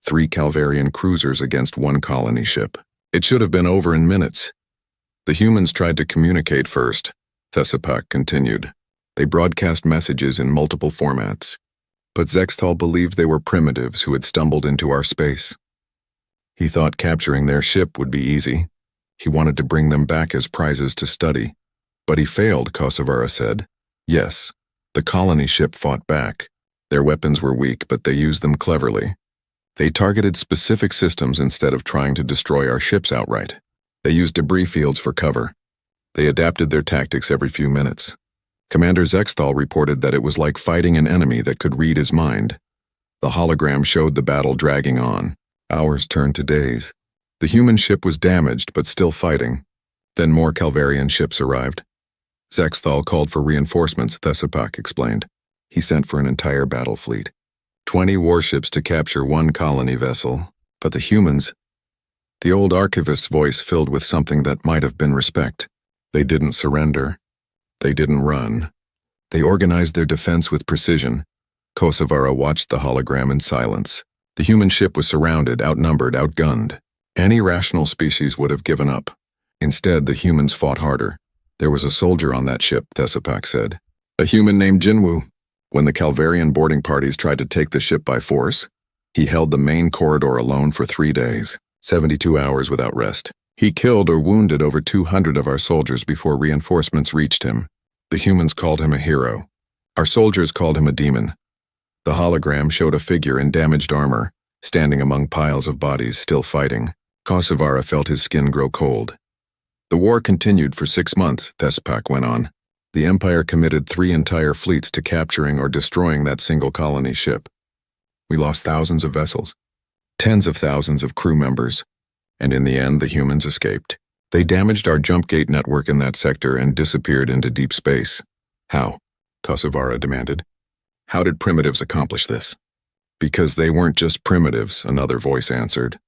3 Calvarian cruisers against 1 colony ship. It should have been over in minutes. The humans tried to communicate first, Thespak continued. They broadcast messages in multiple formats. But Zexthal believed they were primitives who had stumbled into our space. He thought capturing their ship would be easy. He wanted to bring them back as prizes to study. But he failed, Kosovara said. Yes, the colony ship fought back. Their weapons were weak, but they used them cleverly. They targeted specific systems instead of trying to destroy our ships outright. They used debris fields for cover. They adapted their tactics every few minutes. Commander Zexthal reported that it was like fighting an enemy that could read his mind. The hologram showed the battle dragging on. Hours turned to days. The human ship was damaged but still fighting. Then more Calvarian ships arrived. Zexthal called for reinforcements, Thespak explained. He sent for an entire battle fleet. 20 warships to capture 1 colony vessel. But the humans... The old archivist's voice filled with something that might have been respect. They didn't surrender. They didn't run. They organized their defense with precision. Kosovara watched the hologram in silence. The human ship was surrounded, outnumbered, outgunned. Any rational species would have given up. Instead, the humans fought harder. There was a soldier on that ship, Thespak said. A human named Jinwu. When the Calvarian boarding parties tried to take the ship by force, he held the main corridor alone for 3 days, 72 hours without rest. He killed or wounded over 200 of our soldiers before reinforcements reached him. The humans called him a hero. Our soldiers called him a demon. The hologram showed a figure in damaged armor, standing among piles of bodies still fighting. Kosovara felt his skin grow cold. The war continued for 6 months, Thespak went on. The Empire committed 3 entire fleets to capturing or destroying that single colony ship. We lost thousands of vessels, tens of thousands of crew members. And in the end, the humans escaped. They damaged our jump gate network in that sector and disappeared into deep space. How? Kosovara demanded. How did primitives accomplish this? Because they weren't just primitives, another voice answered.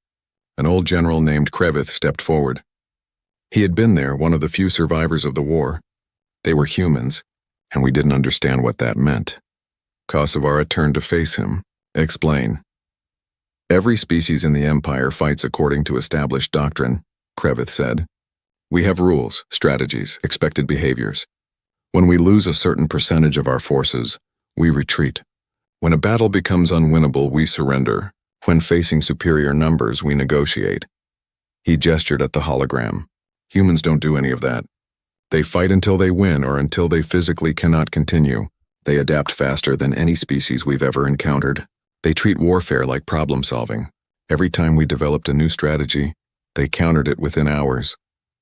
An old general named Krevith stepped forward. He had been there, one of the few survivors of the war. They were humans, and we didn't understand what that meant. Kosovara turned to face him. Explain. Every species in the Empire fights according to established doctrine, Krevith said. We have rules, strategies, expected behaviors. When we lose a certain percentage of our forces, we retreat. When a battle becomes unwinnable, we surrender. When facing superior numbers, we negotiate. He gestured at the hologram. Humans don't do any of that. They fight until they win or until they physically cannot continue. They adapt faster than any species we've ever encountered. They treat warfare like problem solving. Every time we developed a new strategy, they countered it within hours.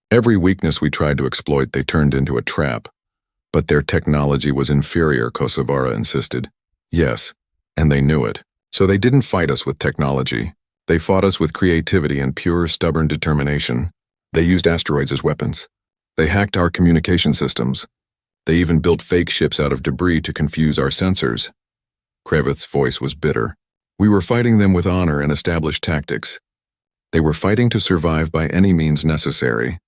Every weakness we tried to exploit, they turned into a trap. But their technology was inferior, Kosovara insisted. Yes, and they knew it. So they didn't fight us with technology. They fought us with creativity and pure, stubborn determination. They used asteroids as weapons. They hacked our communication systems. They even built fake ships out of debris to confuse our sensors. Krevith's voice was bitter. We were fighting them with honor and established tactics. They were fighting to survive by any means necessary.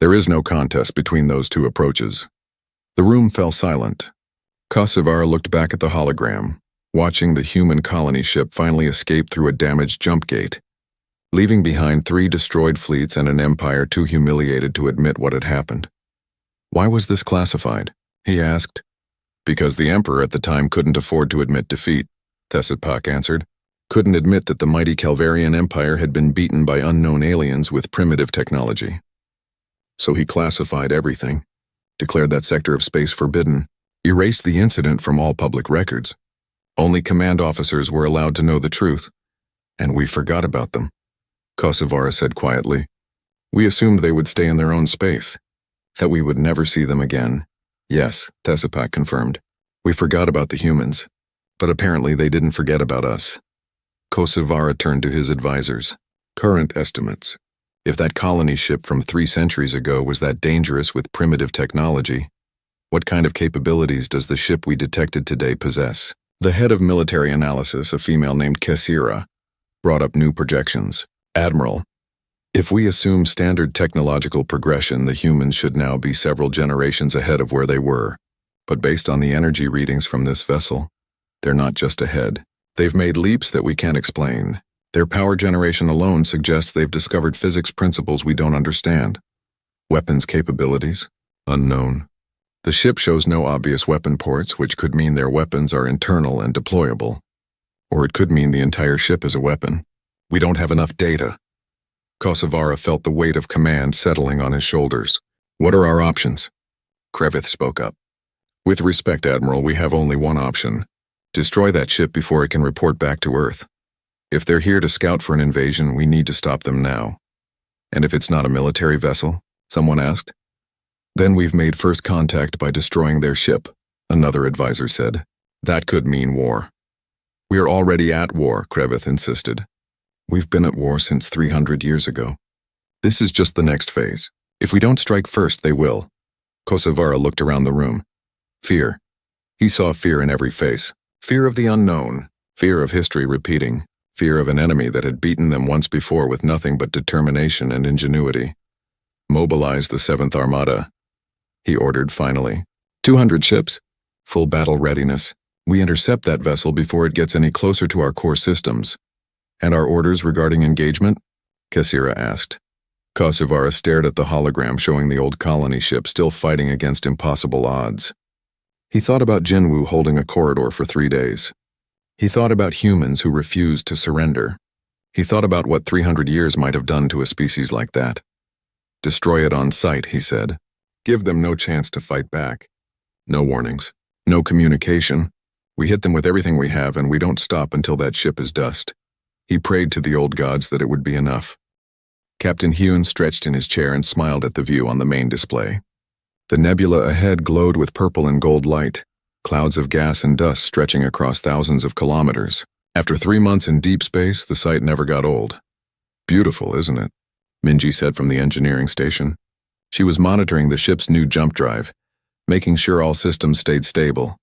There is no contest between those two approaches. The room fell silent. Kosovara looked back at the hologram, watching the human colony ship finally escape through a damaged jump gate, leaving behind 3 destroyed fleets and an empire too humiliated to admit what had happened. Why was this classified? He asked. Because the Emperor at the time couldn't afford to admit defeat, Thespak answered. Couldn't admit that the mighty Calvarian Empire had been beaten by unknown aliens with primitive technology. So he classified everything, declared that sector of space forbidden, erased the incident from all public records. Only command officers were allowed to know the truth, and we forgot about them, Kosovara said quietly. We assumed they would stay in their own space, that we would never see them again. Yes, Thespak confirmed. We forgot about the humans, but apparently they didn't forget about us. Kosovara turned to his advisors. Current estimates. If that colony ship from 3 centuries ago was that dangerous with primitive technology, what kind of capabilities does the ship we detected today possess? The head of military analysis, a female named Kesira, brought up new projections. Admiral, if we assume standard technological progression, the humans should now be several generations ahead of where they were. But based on the energy readings from this vessel, they're not just ahead. They've made leaps that we can't explain. Their power generation alone suggests they've discovered physics principles we don't understand. Weapons capabilities? Unknown. The ship shows no obvious weapon ports, which could mean their weapons are internal and deployable. Or it could mean the entire ship is a weapon. We don't have enough data. Kosovara felt the weight of command settling on his shoulders. What are our options? Krevith spoke up. With respect, Admiral, we have only one option. Destroy that ship before it can report back to Earth. If they're here to scout for an invasion, we need to stop them now. And if it's not a military vessel? Someone asked. Then we've made first contact by destroying their ship, another advisor said. That could mean war. We're already at war, Krevith insisted. We've been at war since 300 years ago. This is just the next phase. If we don't strike first, they will. Kosovara looked around the room. Fear. He saw fear in every face. Fear of the unknown. Fear of history repeating. Fear of an enemy that had beaten them once before with nothing but determination and ingenuity. Mobilize the 7th Armada, he ordered finally. 200 ships? Full battle readiness. We intercept that vessel before it gets any closer to our core systems. And our orders regarding engagement? Kassira asked. Kosovara stared at the hologram showing the old colony ship still fighting against impossible odds. He thought about Jinwu holding a corridor for 3 days. He thought about humans who refused to surrender. He thought about what 300 years might have done to a species like that. Destroy it on sight, he said. Give them no chance to fight back. No warnings. No communication. We hit them with everything we have and we don't stop until that ship is dust. He prayed to the old gods that it would be enough. Captain Hyun stretched in his chair and smiled at the view on the main display. The nebula ahead glowed with purple and gold light, clouds of gas and dust stretching across thousands of kilometers. After 3 months in deep space, the sight never got old. Beautiful, isn't it? Minji said from the engineering station. She was monitoring the ship's new jump drive, making sure all systems stayed stable.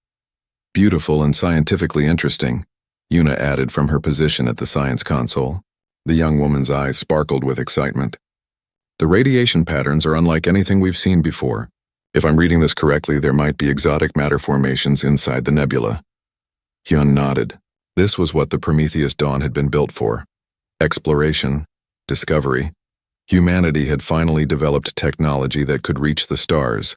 Beautiful and scientifically interesting, Yuna added from her position at the science console. The young woman's eyes sparkled with excitement. The radiation patterns are unlike anything we've seen before. If I'm reading this correctly, there might be exotic matter formations inside the nebula. Hyun nodded. This was what the Prometheus Dawn had been built for. Exploration, discovery. Humanity had finally developed technology that could reach the stars.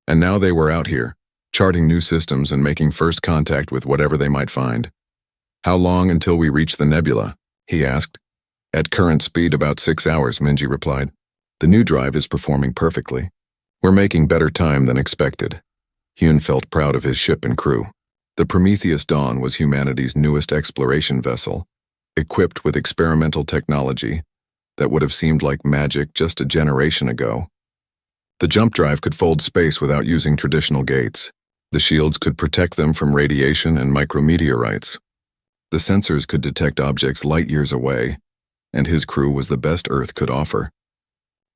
And now they were out here, charting new systems and making first contact with whatever they might find. How long until we reach the nebula? He asked. At current speed, about 6 hours, Minji replied. The new drive is performing perfectly. We're making better time than expected. Hyun felt proud of his ship and crew. The Prometheus Dawn was humanity's newest exploration vessel, equipped with experimental technology that would have seemed like magic just a generation ago. The jump drive could fold space without using traditional gates. The shields could protect them from radiation and micrometeorites. The sensors could detect objects light years away, and his crew was the best Earth could offer.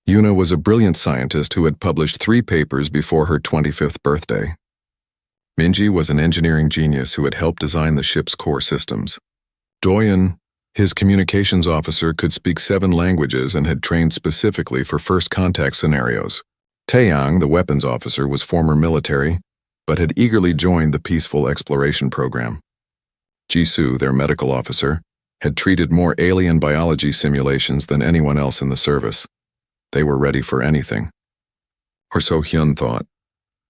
Yuna was a brilliant scientist who had published 3 papers before her 25th birthday. Minji was an engineering genius who had helped design the ship's core systems. Doyen, his communications officer, could speak 7 languages and had trained specifically for first contact scenarios. Taeyang, the weapons officer, was former military, but had eagerly joined the peaceful exploration program. Jisoo, their medical officer, had treated more alien biology simulations than anyone else in the service. They were ready for anything. Or so Hyun thought.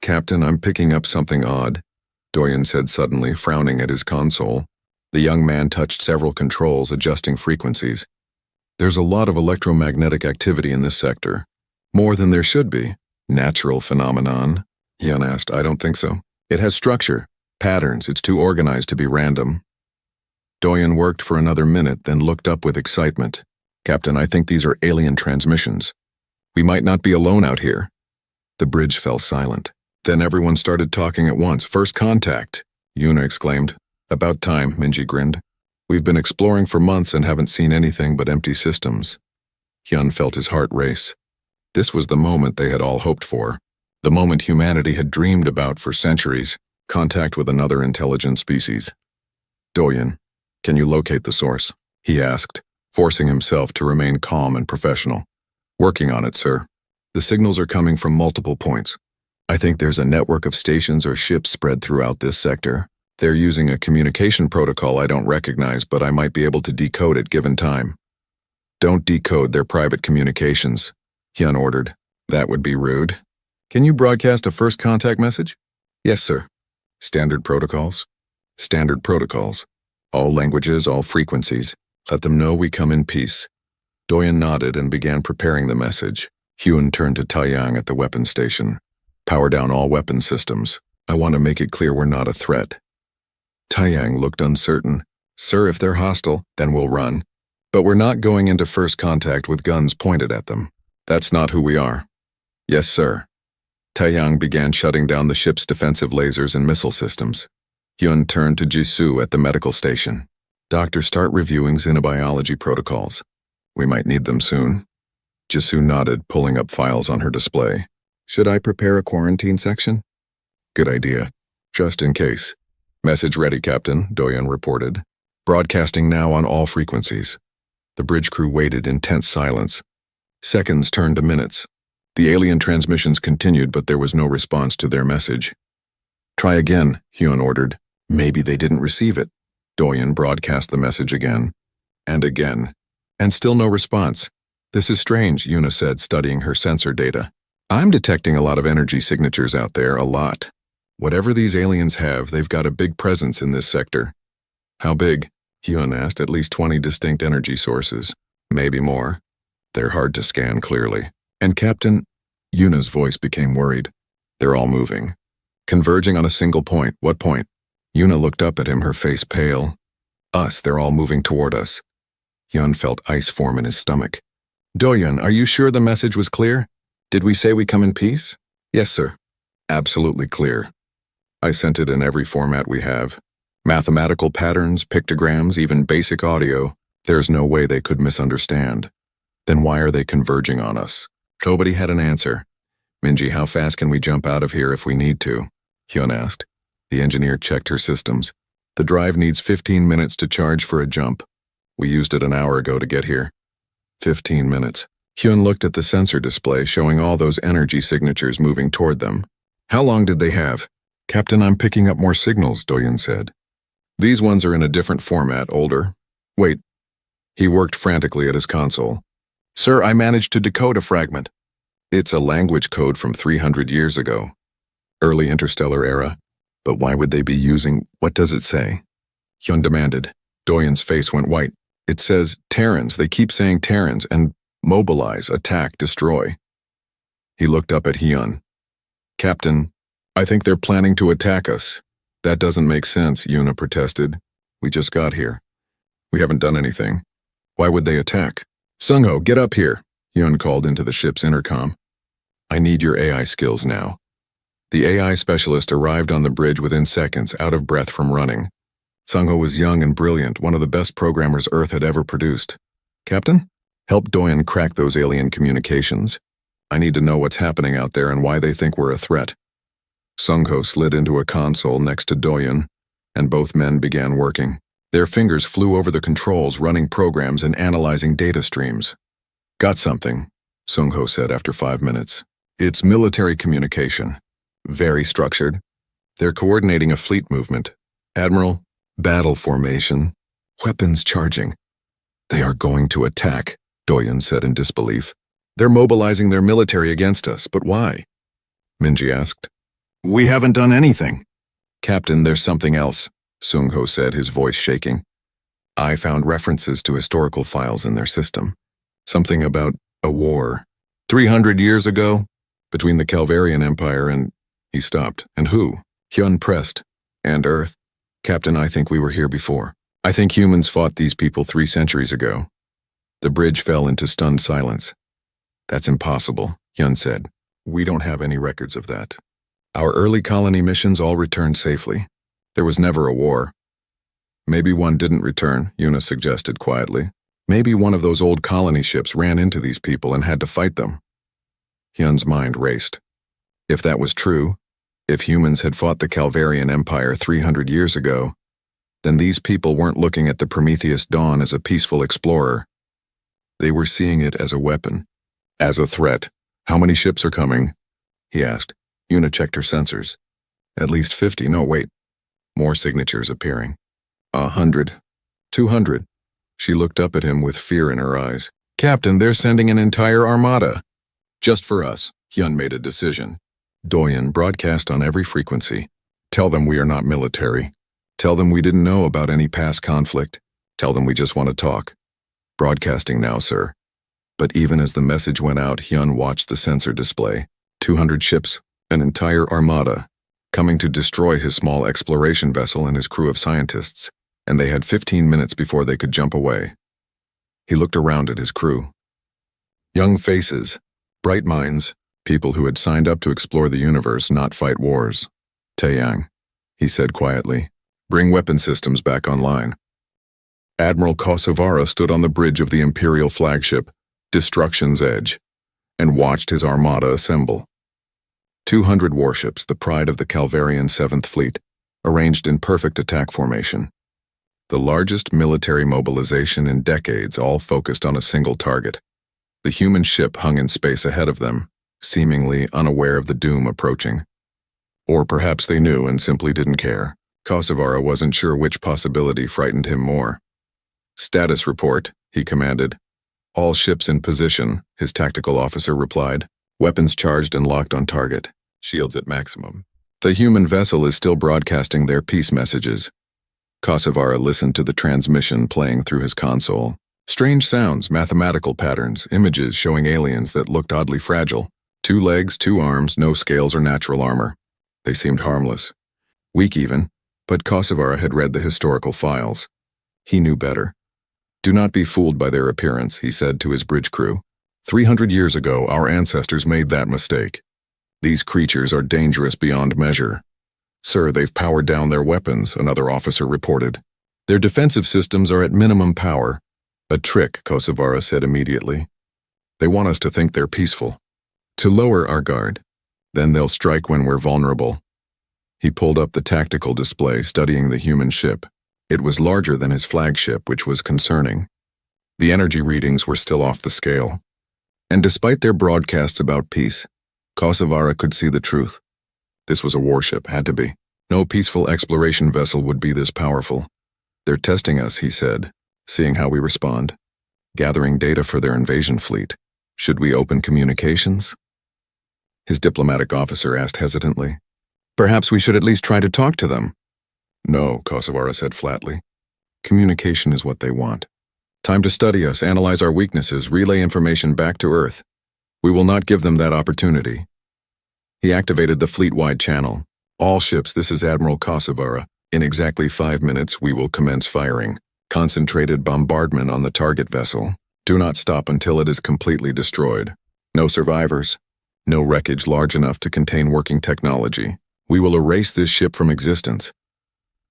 Captain, I'm picking up something odd, Doyen said suddenly, frowning at his console. The young man touched several controls, adjusting frequencies. There's a lot of electromagnetic activity in this sector. More than there should be. Natural phenomenon? Hyun asked. I don't think so. It has structure, patterns. It's too organized to be random. Doyen worked for another minute, then looked up with excitement. Captain, I think these are alien transmissions. We might not be alone out here. The bridge fell silent. Then everyone started talking at once. First contact, Yuna exclaimed. About time, Minji grinned. We've been exploring for months and haven't seen anything but empty systems. Hyun felt his heart race. This was the moment they had all hoped for. The moment humanity had dreamed about for centuries. Contact with another intelligent species. Doyen, can you locate the source? he asked, forcing himself to remain calm and professional. Working on it, sir. The signals are coming from multiple points. I think there's a network of stations or ships spread throughout this sector. They're using a communication protocol I don't recognize, but I might be able to decode it given time. Don't decode their private communications, Hyun ordered. That would be rude. Can you broadcast a first contact message? Yes, sir. Standard protocols? Standard protocols. All languages, all frequencies. Let them know we come in peace. Doyen nodded and began preparing the message. Hyun turned to Taeyang at the weapons station. Power down all weapon systems. I want to make it clear we're not a threat. Taeyang looked uncertain. Sir, if they're hostile, then we'll run. But we're not going into first contact with guns pointed at them. That's not who we are. Yes, sir. Taeyang began shutting down the ship's defensive lasers and missile systems. Hyun turned to Jisoo at the medical station. Doctor, start reviewing xenobiology protocols. We might need them soon. Jisoo nodded, pulling up files on her display. Should I prepare a quarantine section? Good idea. Just in case. Message ready, Captain, Doyen reported. Broadcasting now on all frequencies. The bridge crew waited in tense silence. Seconds turned to minutes. The alien transmissions continued, but there was no response to their message. Try again, Hyun ordered. Maybe they didn't receive it. Doyen broadcast the message again. And again. And still no response. This is strange, Yuna said, studying her sensor data. I'm detecting a lot of energy signatures out there, a lot. Whatever these aliens have, they've got a big presence in this sector. How big? Hyun asked. At least 20 distinct energy sources. Maybe more. They're hard to scan clearly. And Captain, Yuna's voice became worried. They're all moving. Converging on a single point. What point? Yuna looked up at him, her face pale. Us, they're all moving toward us. Hyun felt ice form in his stomach. Doyen, are you sure the message was clear? Did we say we come in peace? Yes, sir. Absolutely clear. I sent it in every format we have. Mathematical patterns, pictograms, even basic audio. There's no way they could misunderstand. Then why are they converging on us? Nobody had an answer. Minji, how fast can we jump out of here if we need to? Hyun asked. The engineer checked her systems. The drive needs 15 minutes to charge for a jump. We used it an hour ago to get here. 15 minutes. Hyun looked at the sensor display showing all those energy signatures moving toward them. How long did they have? Captain, I'm picking up more signals, Doyen said. These ones are in a different format, older. Wait. He worked frantically at his console. Sir, I managed to decode a fragment. It's a language code from 300 years ago. Early interstellar era. But why would they be using, what does it say? Hyun demanded. Doyen's face went white. It says, Terrans, they keep saying Terrans, and mobilize, attack, destroy. He looked up at Hyun. Captain, I think they're planning to attack us. That doesn't make sense, Yuna protested. We just got here. We haven't done anything. Why would they attack? Sungho, get up here, Hyun called into the ship's intercom. I need your AI skills now. The AI specialist arrived on the bridge within seconds, out of breath from running. Sungho was young and brilliant, one of the best programmers Earth had ever produced. Captain? Help Doyen crack those alien communications. I need to know what's happening out there and why they think we're a threat. Sungho slid into a console next to Doyen, and both men began working. Their fingers flew over the controls, running programs and analyzing data streams. Got something, Sungho said after 5 minutes. It's military communication. Very structured. They're coordinating a fleet movement. Admiral, battle formation, weapons charging. They are going to attack, Doyen said in disbelief. They're mobilizing their military against us, but why? Minji asked. We haven't done anything. Captain, there's something else, Sungho said, his voice shaking. I found references to historical files in their system. Something about a war. 300 years ago? Between the Calvarian Empire and... He stopped. And who? Hyun pressed. And Earth. Captain, I think we were here before. I think humans fought these people 3 centuries ago. The bridge fell into stunned silence. That's impossible, Hyun said. We don't have any records of that. Our early colony missions all returned safely. There was never a war. Maybe one didn't return, Yuna suggested quietly. Maybe one of those old colony ships ran into these people and had to fight them. Hyun's mind raced. If that was true, if humans had fought the Calvarian Empire 300 years ago, then these people weren't looking at the Prometheus Dawn as a peaceful explorer. They were seeing it as a weapon, as a threat. "How many ships are coming?" he asked. Una checked her sensors. "At least 50, no wait." More signatures appearing. 100. 200. She looked up at him with fear in her eyes. "Captain, they're sending an entire armada." "Just for us," Hyun made a decision. Doyen broadcast on every frequency. "Tell them we are not military. Tell them we didn't know about any past conflict. Tell them we just want to talk. Broadcasting now, sir." But even as the message went out, Hyun watched the sensor display. 200 ships, an entire armada, coming to destroy his small exploration vessel and his crew of scientists, and they had 15 minutes before they could jump away. He looked around at his crew. Young faces, bright minds, people who had signed up to explore the universe, not fight wars. "Taeyang," he said quietly, "bring weapon systems back online." Admiral Kosovara stood on the bridge of the Imperial flagship, Destruction's Edge, and watched his armada assemble. 200 warships, the pride of the Calvarian 7th Fleet, arranged in perfect attack formation. The largest military mobilization in decades, all focused on a single target. The human ship hung in space ahead of them, seemingly unaware of the doom approaching. Or perhaps they knew and simply didn't care. Kosovara wasn't sure which possibility frightened him more. "Status report," he commanded. "All ships in position," his tactical officer replied. "Weapons charged and locked on target. Shields at maximum." The human vessel is still broadcasting their peace messages. Kosovara listened to the transmission playing through his console. Strange sounds, mathematical patterns, images showing aliens that looked oddly fragile. 2 legs, 2 arms, no scales or natural armor. They seemed harmless. Weak even, but Kosovara had read the historical files. He knew better. "Do not be fooled by their appearance," he said to his bridge crew. 300 years ago, our ancestors made that mistake. These creatures are dangerous beyond measure. "Sir, they've powered down their weapons," another officer reported. "Their defensive systems are at minimum power." "A trick," Kosovara said immediately. "They want us to think they're peaceful. To lower our guard. Then they'll strike when we're vulnerable." He pulled up the tactical display, studying the human ship. It was larger than his flagship, which was concerning. The energy readings were still off the scale. And despite their broadcasts about peace, Kosovara could see the truth. This was a warship, had to be. No peaceful exploration vessel would be this powerful. "They're testing us," he said, "seeing how we respond. Gathering data for their invasion fleet. Should we open communications?" His diplomatic officer asked hesitantly. "Perhaps we should at least try to talk to them." "No," Kosovara said flatly. "Communication is what they want. Time to study us, analyze our weaknesses, relay information back to Earth. We will not give them that opportunity." He activated the fleet-wide channel. "All ships, this is Admiral Kosovara. In exactly 5 minutes, we will commence firing. Concentrated bombardment on the target vessel. Do not stop until it is completely destroyed. No survivors. No wreckage large enough to contain working technology. We will erase this ship from existence."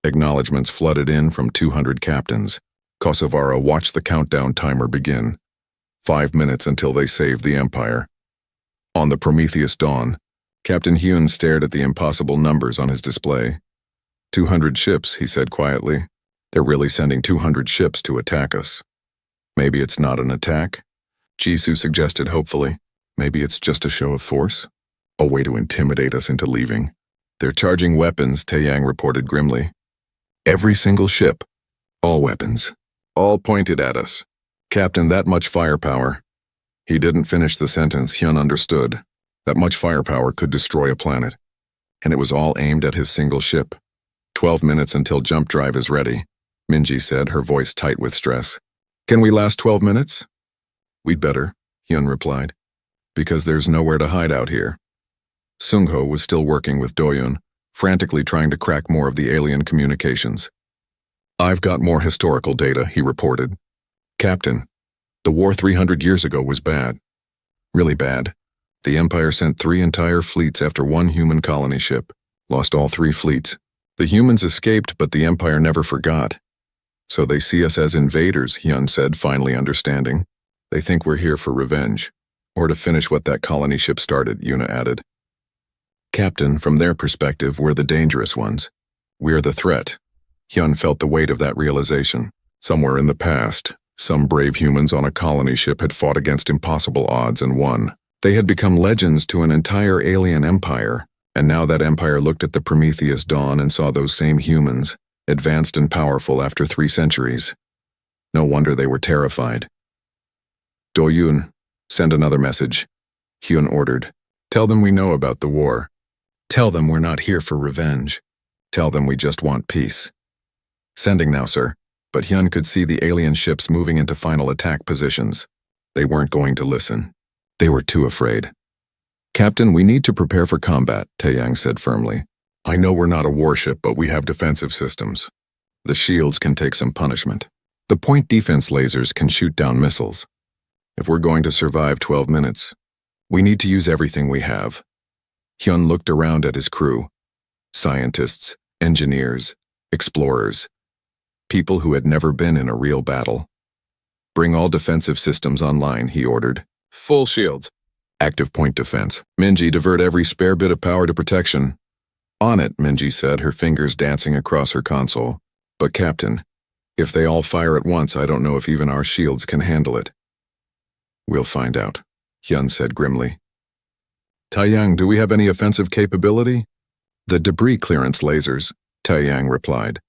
Acknowledgements flooded in from 200 captains. Kosovara watched the countdown timer begin. 5 minutes until they saved the Empire. On the Prometheus Dawn, Captain Hyun stared at the impossible numbers on his display. 200 ships, he said quietly. "They're really sending 200 ships to attack us." "Maybe it's not an attack," Jisoo suggested hopefully. "Maybe it's just a show of force? A way to intimidate us into leaving." "They're charging weapons," Taeyang reported grimly. "Every single ship. All weapons. All pointed at us. Captain, that much firepower." He didn't finish the sentence. Hyun understood. That much firepower could destroy a planet. And it was all aimed at his single ship. 12 minutes until jump drive is ready, Minji said, her voice tight with stress. "Can we last 12 minutes? "We'd better," Hyun replied. "Because there's nowhere to hide out here." Sungho was still working with Doyun, frantically trying to crack more of the alien communications. "I've got more historical data," he reported. "Captain, the war 300 years ago was bad. Really bad. The Empire sent 3 entire fleets after 1 human colony ship. Lost all 3 fleets. The humans escaped, but the Empire never forgot. So they see us as invaders," Hyun said, finally understanding. "They think we're here for revenge. Or to finish what that colony ship started," Yuna added. "Captain, from their perspective, we're the dangerous ones. We're the threat." Hyun felt the weight of that realization. Somewhere in the past, some brave humans on a colony ship had fought against impossible odds and won. They had become legends to an entire alien empire, and now that empire looked at the Prometheus dawn and saw those same humans, advanced and powerful after 3 centuries. No wonder they were terrified. Do-yoon, send another message, Hyun ordered. Tell them we know about the war. Tell them we're not here for revenge. Tell them we just want peace. Sending now, sir. But Hyun could see the alien ships moving into final attack positions. They weren't going to listen. They were too afraid. Captain, we need to prepare for combat, Taeyang said firmly. I know we're not a warship, but we have defensive systems. The shields can take some punishment. The point defense lasers can shoot down missiles. If we're going to survive 12 minutes, we need to use everything we have. Hyun looked around at his crew. Scientists, engineers, explorers. People who had never been in a real battle. Bring all defensive systems online, he ordered. Full shields. Active point defense. Minji, divert every spare bit of power to protection. On it, Minji said, her fingers dancing across her console. But Captain, if they all fire at once, I don't know if even our shields can handle it. We'll find out, Hyun said grimly. Taeyang, do we have any offensive capability? The debris clearance lasers, Taeyang replied.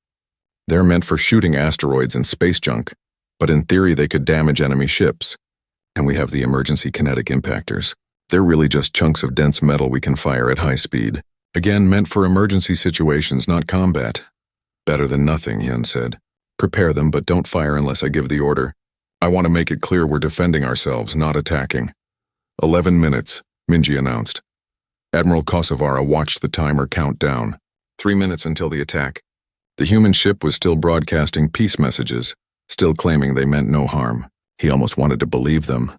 They're meant for shooting asteroids and space junk, but in theory they could damage enemy ships. And we have the emergency kinetic impactors. They're really just chunks of dense metal we can fire at high speed. Again, meant for emergency situations, not combat. Better than nothing, Hyun said. Prepare them, but don't fire unless I give the order. I want to make it clear we're defending ourselves, not attacking. 11 minutes, Minji announced. Admiral Kosovara watched the timer count down. 3 minutes until the attack. The human ship was still broadcasting peace messages, still claiming they meant no harm. He almost wanted to believe them.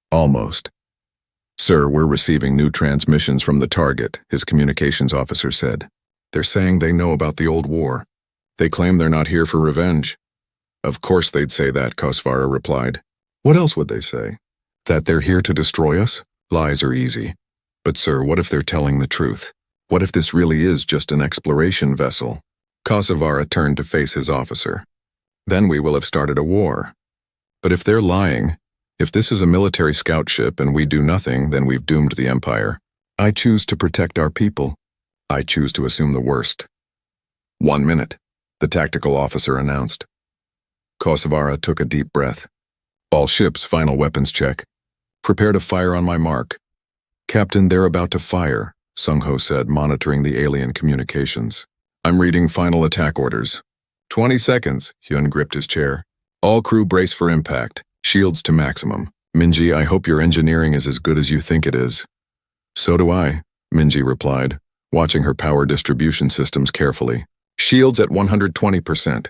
Almost. Sir, we're receiving new transmissions from the target, his communications officer said. They're saying they know about the old war. They claim they're not here for revenge. Of course they'd say that, Kosvara replied. What else would they say? That they're here to destroy us? Lies are easy. But sir, what if they're telling the truth? What if this really is just an exploration vessel? Kosovara turned to face his officer. Then we will have started a war. But if they're lying, if this is a military scout ship and we do nothing, then we've doomed the Empire. I choose to protect our people. I choose to assume the worst. 1 minute, the tactical officer announced. Kosovara took a deep breath. All ships, final weapons check. Prepare to fire on my mark. Captain, they're about to fire, Sung-ho said, monitoring the alien communications. I'm reading final attack orders. 20 seconds, Hyun gripped his chair. All crew brace for impact. Shields to maximum. Minji, I hope your engineering is as good as you think it is. So do I, Minji replied, watching her power distribution systems carefully. Shields at 120%.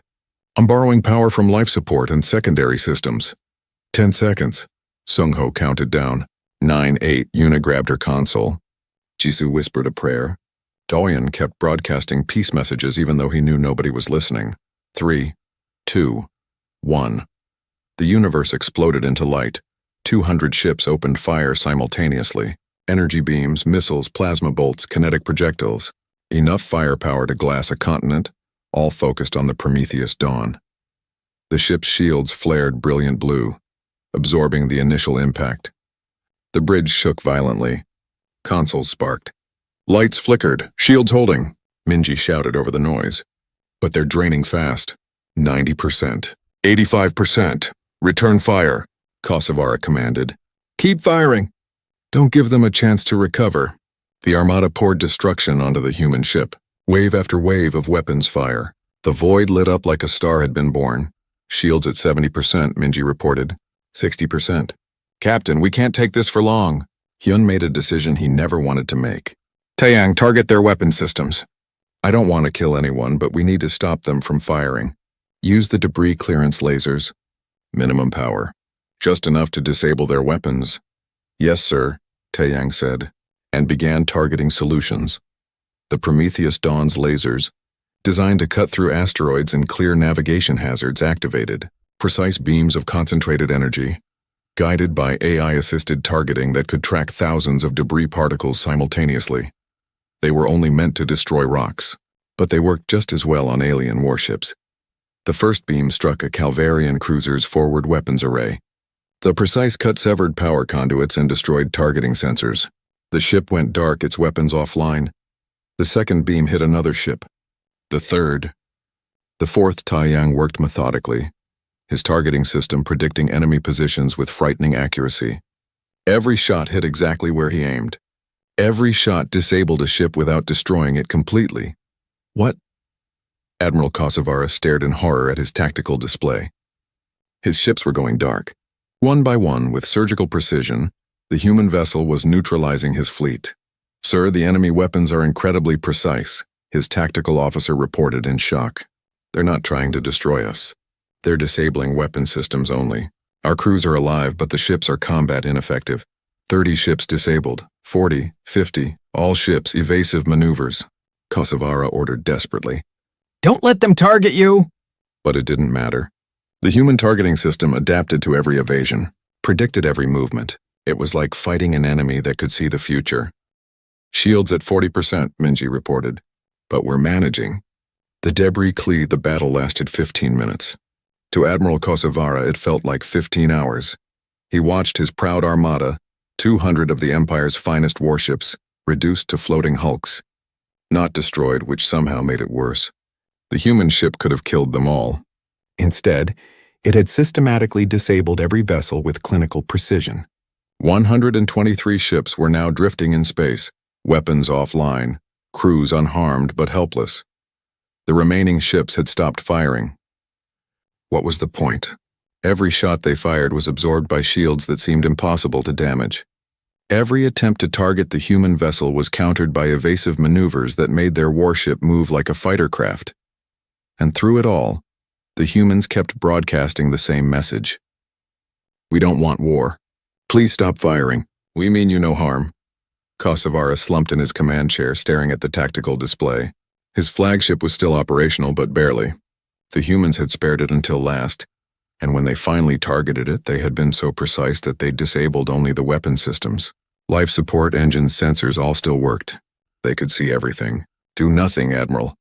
I'm borrowing power from life support and secondary systems. 10 seconds. Sung-ho counted down. 9-8. Yuna grabbed her console. Jisoo whispered a prayer. Do-yeon kept broadcasting peace messages even though he knew nobody was listening. 3, 2, 1. The universe exploded into light. 200 ships opened fire simultaneously. Energy beams, missiles, plasma bolts, kinetic projectiles. Enough firepower to glass a continent, all focused on the Prometheus dawn. The ship's shields flared brilliant blue, absorbing the initial impact. The bridge shook violently. Consoles sparked. Lights flickered. Shields holding, Minji shouted over the noise. But they're draining fast. 90%. 85%. Return fire, Kosovara commanded. Keep firing. Don't give them a chance to recover. The armada poured destruction onto the human ship. Wave after wave of weapons fire. The void lit up like a star had been born. Shields at 70%, Minji reported. 60%. Captain, we can't take this for long. Hyun made a decision he never wanted to make. Taeyang, target their weapon systems. I don't want to kill anyone, but we need to stop them from firing. Use the debris clearance lasers. Minimum power. Just enough to disable their weapons. Yes, sir, Taeyang said, and began targeting solutions. The Prometheus Dawn's lasers, designed to cut through asteroids and clear navigation hazards, activated. Precise beams of concentrated energy, guided by AI-assisted targeting that could track thousands of debris particles simultaneously. They were only meant to destroy rocks. but they worked just as well on alien warships. The first beam struck a Calvarian cruiser's forward weapons array. The precise cut severed power conduits and destroyed targeting sensors. The ship went dark, its weapons offline. The second beam hit another ship. The third. The fourth Taiyang worked methodically, his targeting system predicting enemy positions with frightening accuracy. Every shot hit exactly where he aimed. Every shot disabled a ship without destroying it completely. What? Admiral Kosovara stared in horror at his tactical display. His ships were going dark. One by one, with surgical precision, the human vessel was neutralizing his fleet. "Sir, the enemy weapons are incredibly precise," his tactical officer reported in shock. "They're not trying to destroy us. They're disabling weapon systems only. Our crews are alive, but the ships are combat ineffective. 30 ships disabled, 40, 50, all ships evasive maneuvers," Kosovara ordered desperately. "Don't let them target you!" But it didn't matter. The human targeting system adapted to every evasion, predicted every movement. It was like fighting an enemy that could see the future. "Shields at 40%, Minji reported. But we're managing." The debris cleared. The battle lasted 15 minutes. To Admiral Kosovara, it felt like 15 hours. He watched his proud armada, 200 of the Empire's finest warships, reduced to floating hulks. Not destroyed, which somehow made it worse. The human ship could have killed them all. Instead, it had systematically disabled every vessel with clinical precision. 123 ships were now drifting in space, weapons offline, crews unharmed but helpless. The remaining ships had stopped firing. What was the point? Every shot they fired was absorbed by shields that seemed impossible to damage. Every attempt to target the human vessel was countered by evasive maneuvers that made their warship move like a fighter craft. And through it all, the humans kept broadcasting the same message. "We don't want war. Please stop firing. We mean you no harm." Kosovara slumped in his command chair, staring at the tactical display. His flagship was still operational, but barely. The humans had spared it until last, and when they finally targeted it, they had been so precise that they disabled only the weapon systems. Life support, engines, sensors all still worked. They could see everything. "Do nothing, Admiral,"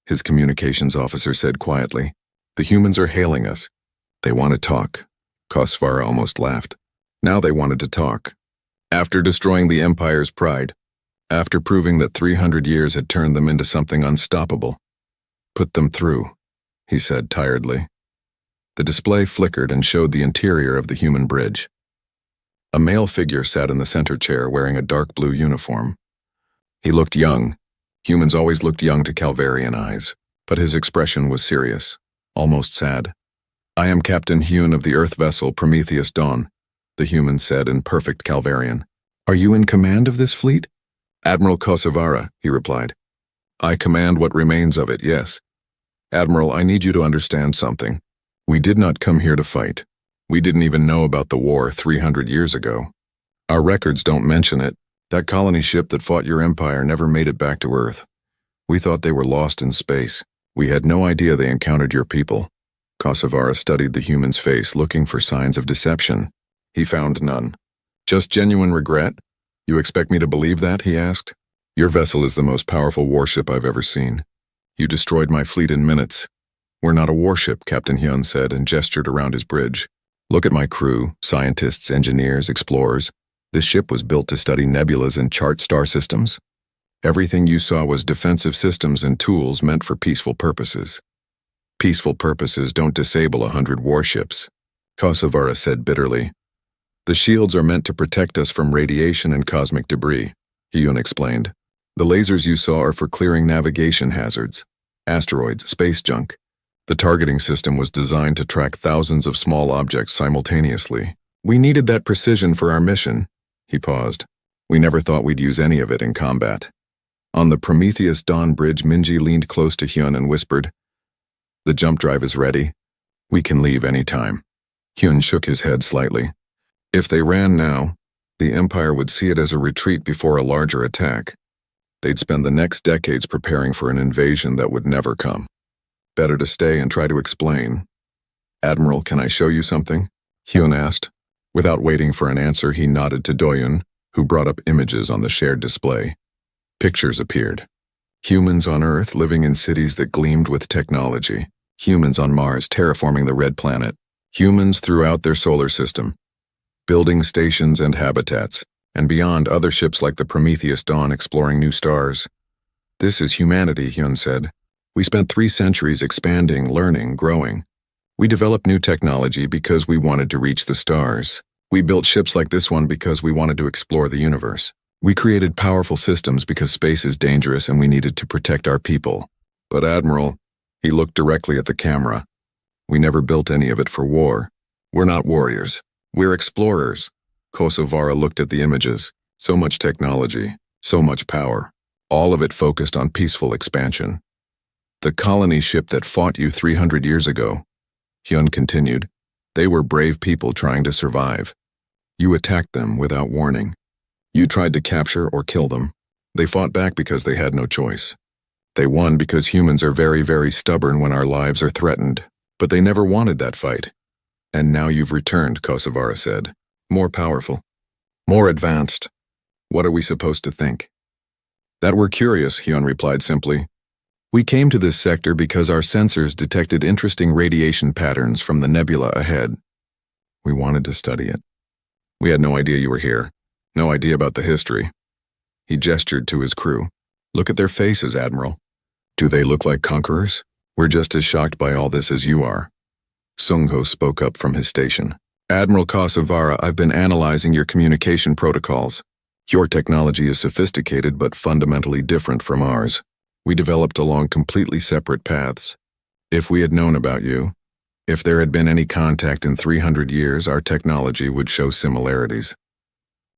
his communications officer said quietly. "The humans are hailing us. They want to talk." Kosovara almost laughed. Now they wanted to talk. After destroying the Empire's pride, after proving that 300 years had turned them into something unstoppable. "Put them through," he said tiredly. The display flickered and showed the interior of the human bridge. A male figure sat in the center chair wearing a dark blue uniform. He looked young. Humans always looked young to Calvarian eyes, but his expression was serious, almost sad. "I am Captain Hyun of the Earth vessel Prometheus Dawn," the human said in perfect Calvarian. "Are you in command of this fleet?" "Admiral Kosovara," he replied. "I command what remains of it, yes. Admiral, I need you to understand something. We did not come here to fight. We didn't even know about the war 300 years ago. Our records don't mention it. That colony ship that fought your empire never made it back to Earth. We thought they were lost in space. We had no idea they encountered your people." Kosovara studied the human's face, looking for signs of deception. He found none. "Just genuine regret? You expect me to believe that?" he asked. "Your vessel is the most powerful warship I've ever seen. You destroyed my fleet in minutes." "We're not a warship," Captain Hyun said and gestured around his bridge. "Look at my crew, scientists, engineers, explorers. This ship was built to study nebulas and chart star systems. Everything you saw was defensive systems and tools meant for peaceful purposes. Peaceful purposes don't disable 100 warships," Kosovara said bitterly. "The shields are meant to protect us from radiation and cosmic debris," Hyun explained. "The lasers you saw are for clearing navigation hazards, asteroids, space junk. The targeting system was designed to track thousands of small objects simultaneously. We needed that precision for our mission." He paused. "We never thought we'd use any of it in combat." On the Prometheus Dawn bridge, Minji leaned close to Hyun and whispered, "The jump drive is ready. We can leave any time." Hyun shook his head slightly. "If they ran now, the Empire would see it as a retreat before a larger attack. They'd spend the next decades preparing for an invasion that would never come. Better to stay and try to explain." "Admiral, can I show you something?" Hyun asked. Without waiting for an answer, he nodded to Doyun, who brought up images on the shared display. Pictures appeared. Humans on Earth living in cities that gleamed with technology. Humans on Mars terraforming the red planet. Humans throughout their solar system, building stations and habitats, and beyond other ships like the Prometheus Dawn exploring new stars. This is humanity, Hyun said. We spent 3 centuries expanding, learning, growing. We developed new technology because we wanted to reach the stars. We built ships like this one because we wanted to explore the universe. We created powerful systems because space is dangerous and we needed to protect our people. But Admiral, he looked directly at the camera. We never built any of it for war. We're not warriors. We're explorers. Kosovara looked at the images. So much technology, so much power. All of it focused on peaceful expansion. The colony ship that fought you 300 years ago, Hyun continued, they were brave people trying to survive. You attacked them without warning. You tried to capture or kill them. They fought back because they had no choice. They won because humans are very, very stubborn when our lives are threatened. But they never wanted that fight. And now you've returned, Kosovara said. More powerful. More advanced. What are we supposed to think? That we're curious, Hyun replied simply. We came to this sector because our sensors detected interesting radiation patterns from the nebula ahead. We wanted to study it. We had no idea you were here. No idea about the history. He gestured to his crew. Look at their faces, Admiral. Do they look like conquerors? We're just as shocked by all this as you are. Sungho spoke up from his station. Admiral Kosovara, I've been analyzing your communication protocols. Your technology is sophisticated but fundamentally different from ours. We developed along completely separate paths. If we had known about you, if there had been any contact in 300 years, our technology would show similarities.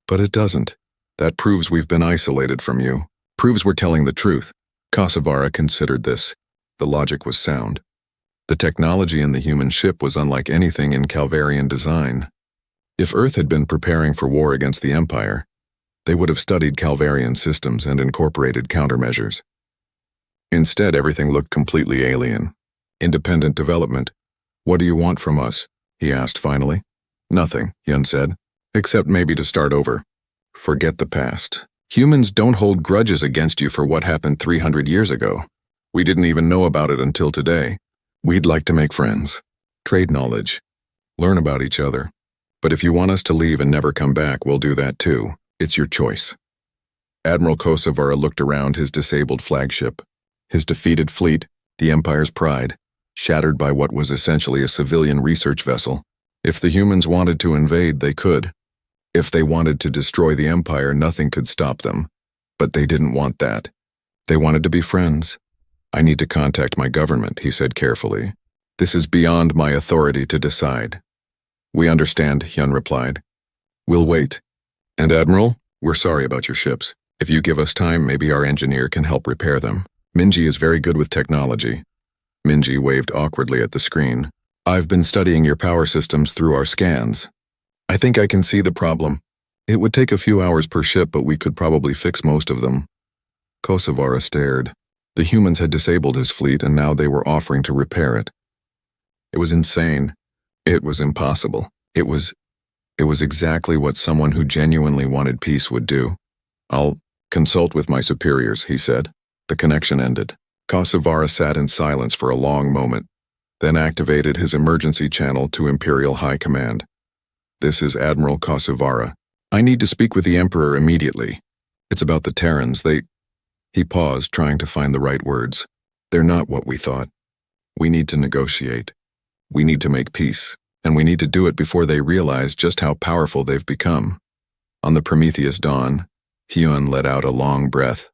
But it doesn't. That proves we've been isolated from you. Proves we're telling the truth. Kosovara considered this. The logic was sound. The technology in the human ship was unlike anything in Calvarian design. If Earth had been preparing for war against the Empire, they would have studied Calvarian systems and incorporated countermeasures. Instead, everything looked completely alien. Independent development. What do you want from us? He asked finally. Nothing, Hyun said, except maybe to start over. Forget the past. Humans don't hold grudges against you for what happened 300 years ago. We didn't even know about it until today. We'd like to make friends, trade knowledge, learn about each other. But if you want us to leave and never come back, we'll do that too. It's your choice. Admiral Kosovara looked around his disabled flagship. His defeated fleet, the Empire's pride, shattered by what was essentially a civilian research vessel. If the humans wanted to invade, they could. If they wanted to destroy the Empire, nothing could stop them. But they didn't want that. They wanted to be friends. I need to contact my government, he said carefully. This is beyond my authority to decide. We understand, Hyun replied. We'll wait. And Admiral, we're sorry about your ships. If you give us time, maybe our engineer can help repair them. Minji is very good with technology. Minji waved awkwardly at the screen. I've been studying your power systems through our scans. I think I can see the problem. It would take a few hours per ship, but we could probably fix most of them. Kosovara stared. The humans had disabled his fleet, and now they were offering to repair it. It was insane. It was impossible. It was exactly what someone who genuinely wanted peace would do. I'll consult with my superiors, he said. The connection ended. Kosovara sat in silence for a long moment, then activated his emergency channel to Imperial High Command. This is Admiral Kosovara. I need to speak with the Emperor immediately. It's about the Terrans. He paused, trying to find the right words. They're not what we thought. We need to negotiate. We need to make peace, and we need to do it before they realize just how powerful they've become. On the Prometheus Dawn, Hyun let out a long breath.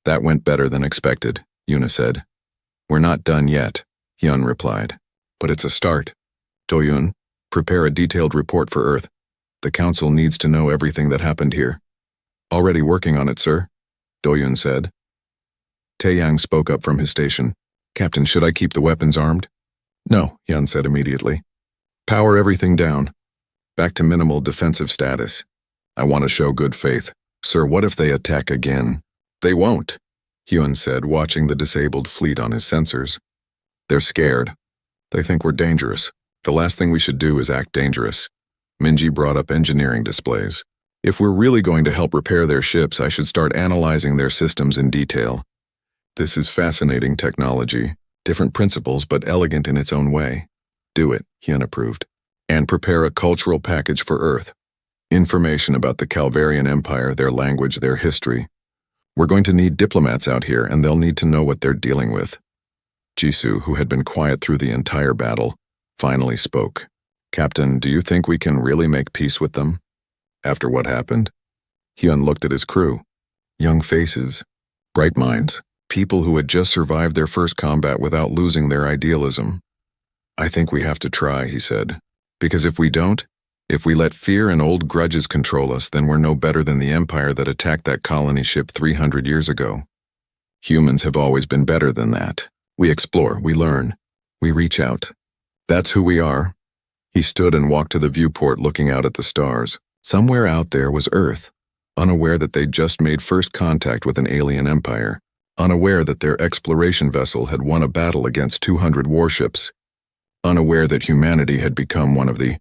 That went better than expected, Yuna said. We're not done yet, Hyun replied. But it's a start. Doyun, prepare a detailed report for Earth. The Council needs to know everything that happened here. Already working on it, sir, Doyun said. Taeyang spoke up from his station. Captain, should I keep the weapons armed? No, Hyun said immediately. Power everything down. Back to minimal defensive status. I want to show good faith. Sir, what if they attack again? They won't, Hyun said, watching the disabled fleet on his sensors. They're scared. They think we're dangerous. The last thing we should do is act dangerous. Minji brought up engineering displays. If we're really going to help repair their ships, I should start analyzing their systems in detail. This is fascinating technology. Different principles, but elegant in its own way. Do it, Hyun approved. And prepare a cultural package for Earth. Information about the Calvarian Empire, their language, their history. We're going to need diplomats out here, and they'll need to know what they're dealing with. Jisoo, who had been quiet through the entire battle, finally spoke. Captain, do you think we can really make peace with them? After what happened? Hyun looked at his crew. Young faces, bright minds, people who had just survived their first combat without losing their idealism. I think we have to try, he said. Because if we don't, if we let fear and old grudges control us, then we're no better than the empire that attacked that colony ship 300 years ago. Humans have always been better than that. We explore, we learn, we reach out. That's who we are. He stood and walked to the viewport looking out at the stars. Somewhere out there was Earth, unaware that they'd just made first contact with an alien empire, unaware that their exploration vessel had won a battle against 200 warships, unaware that humanity had become one of the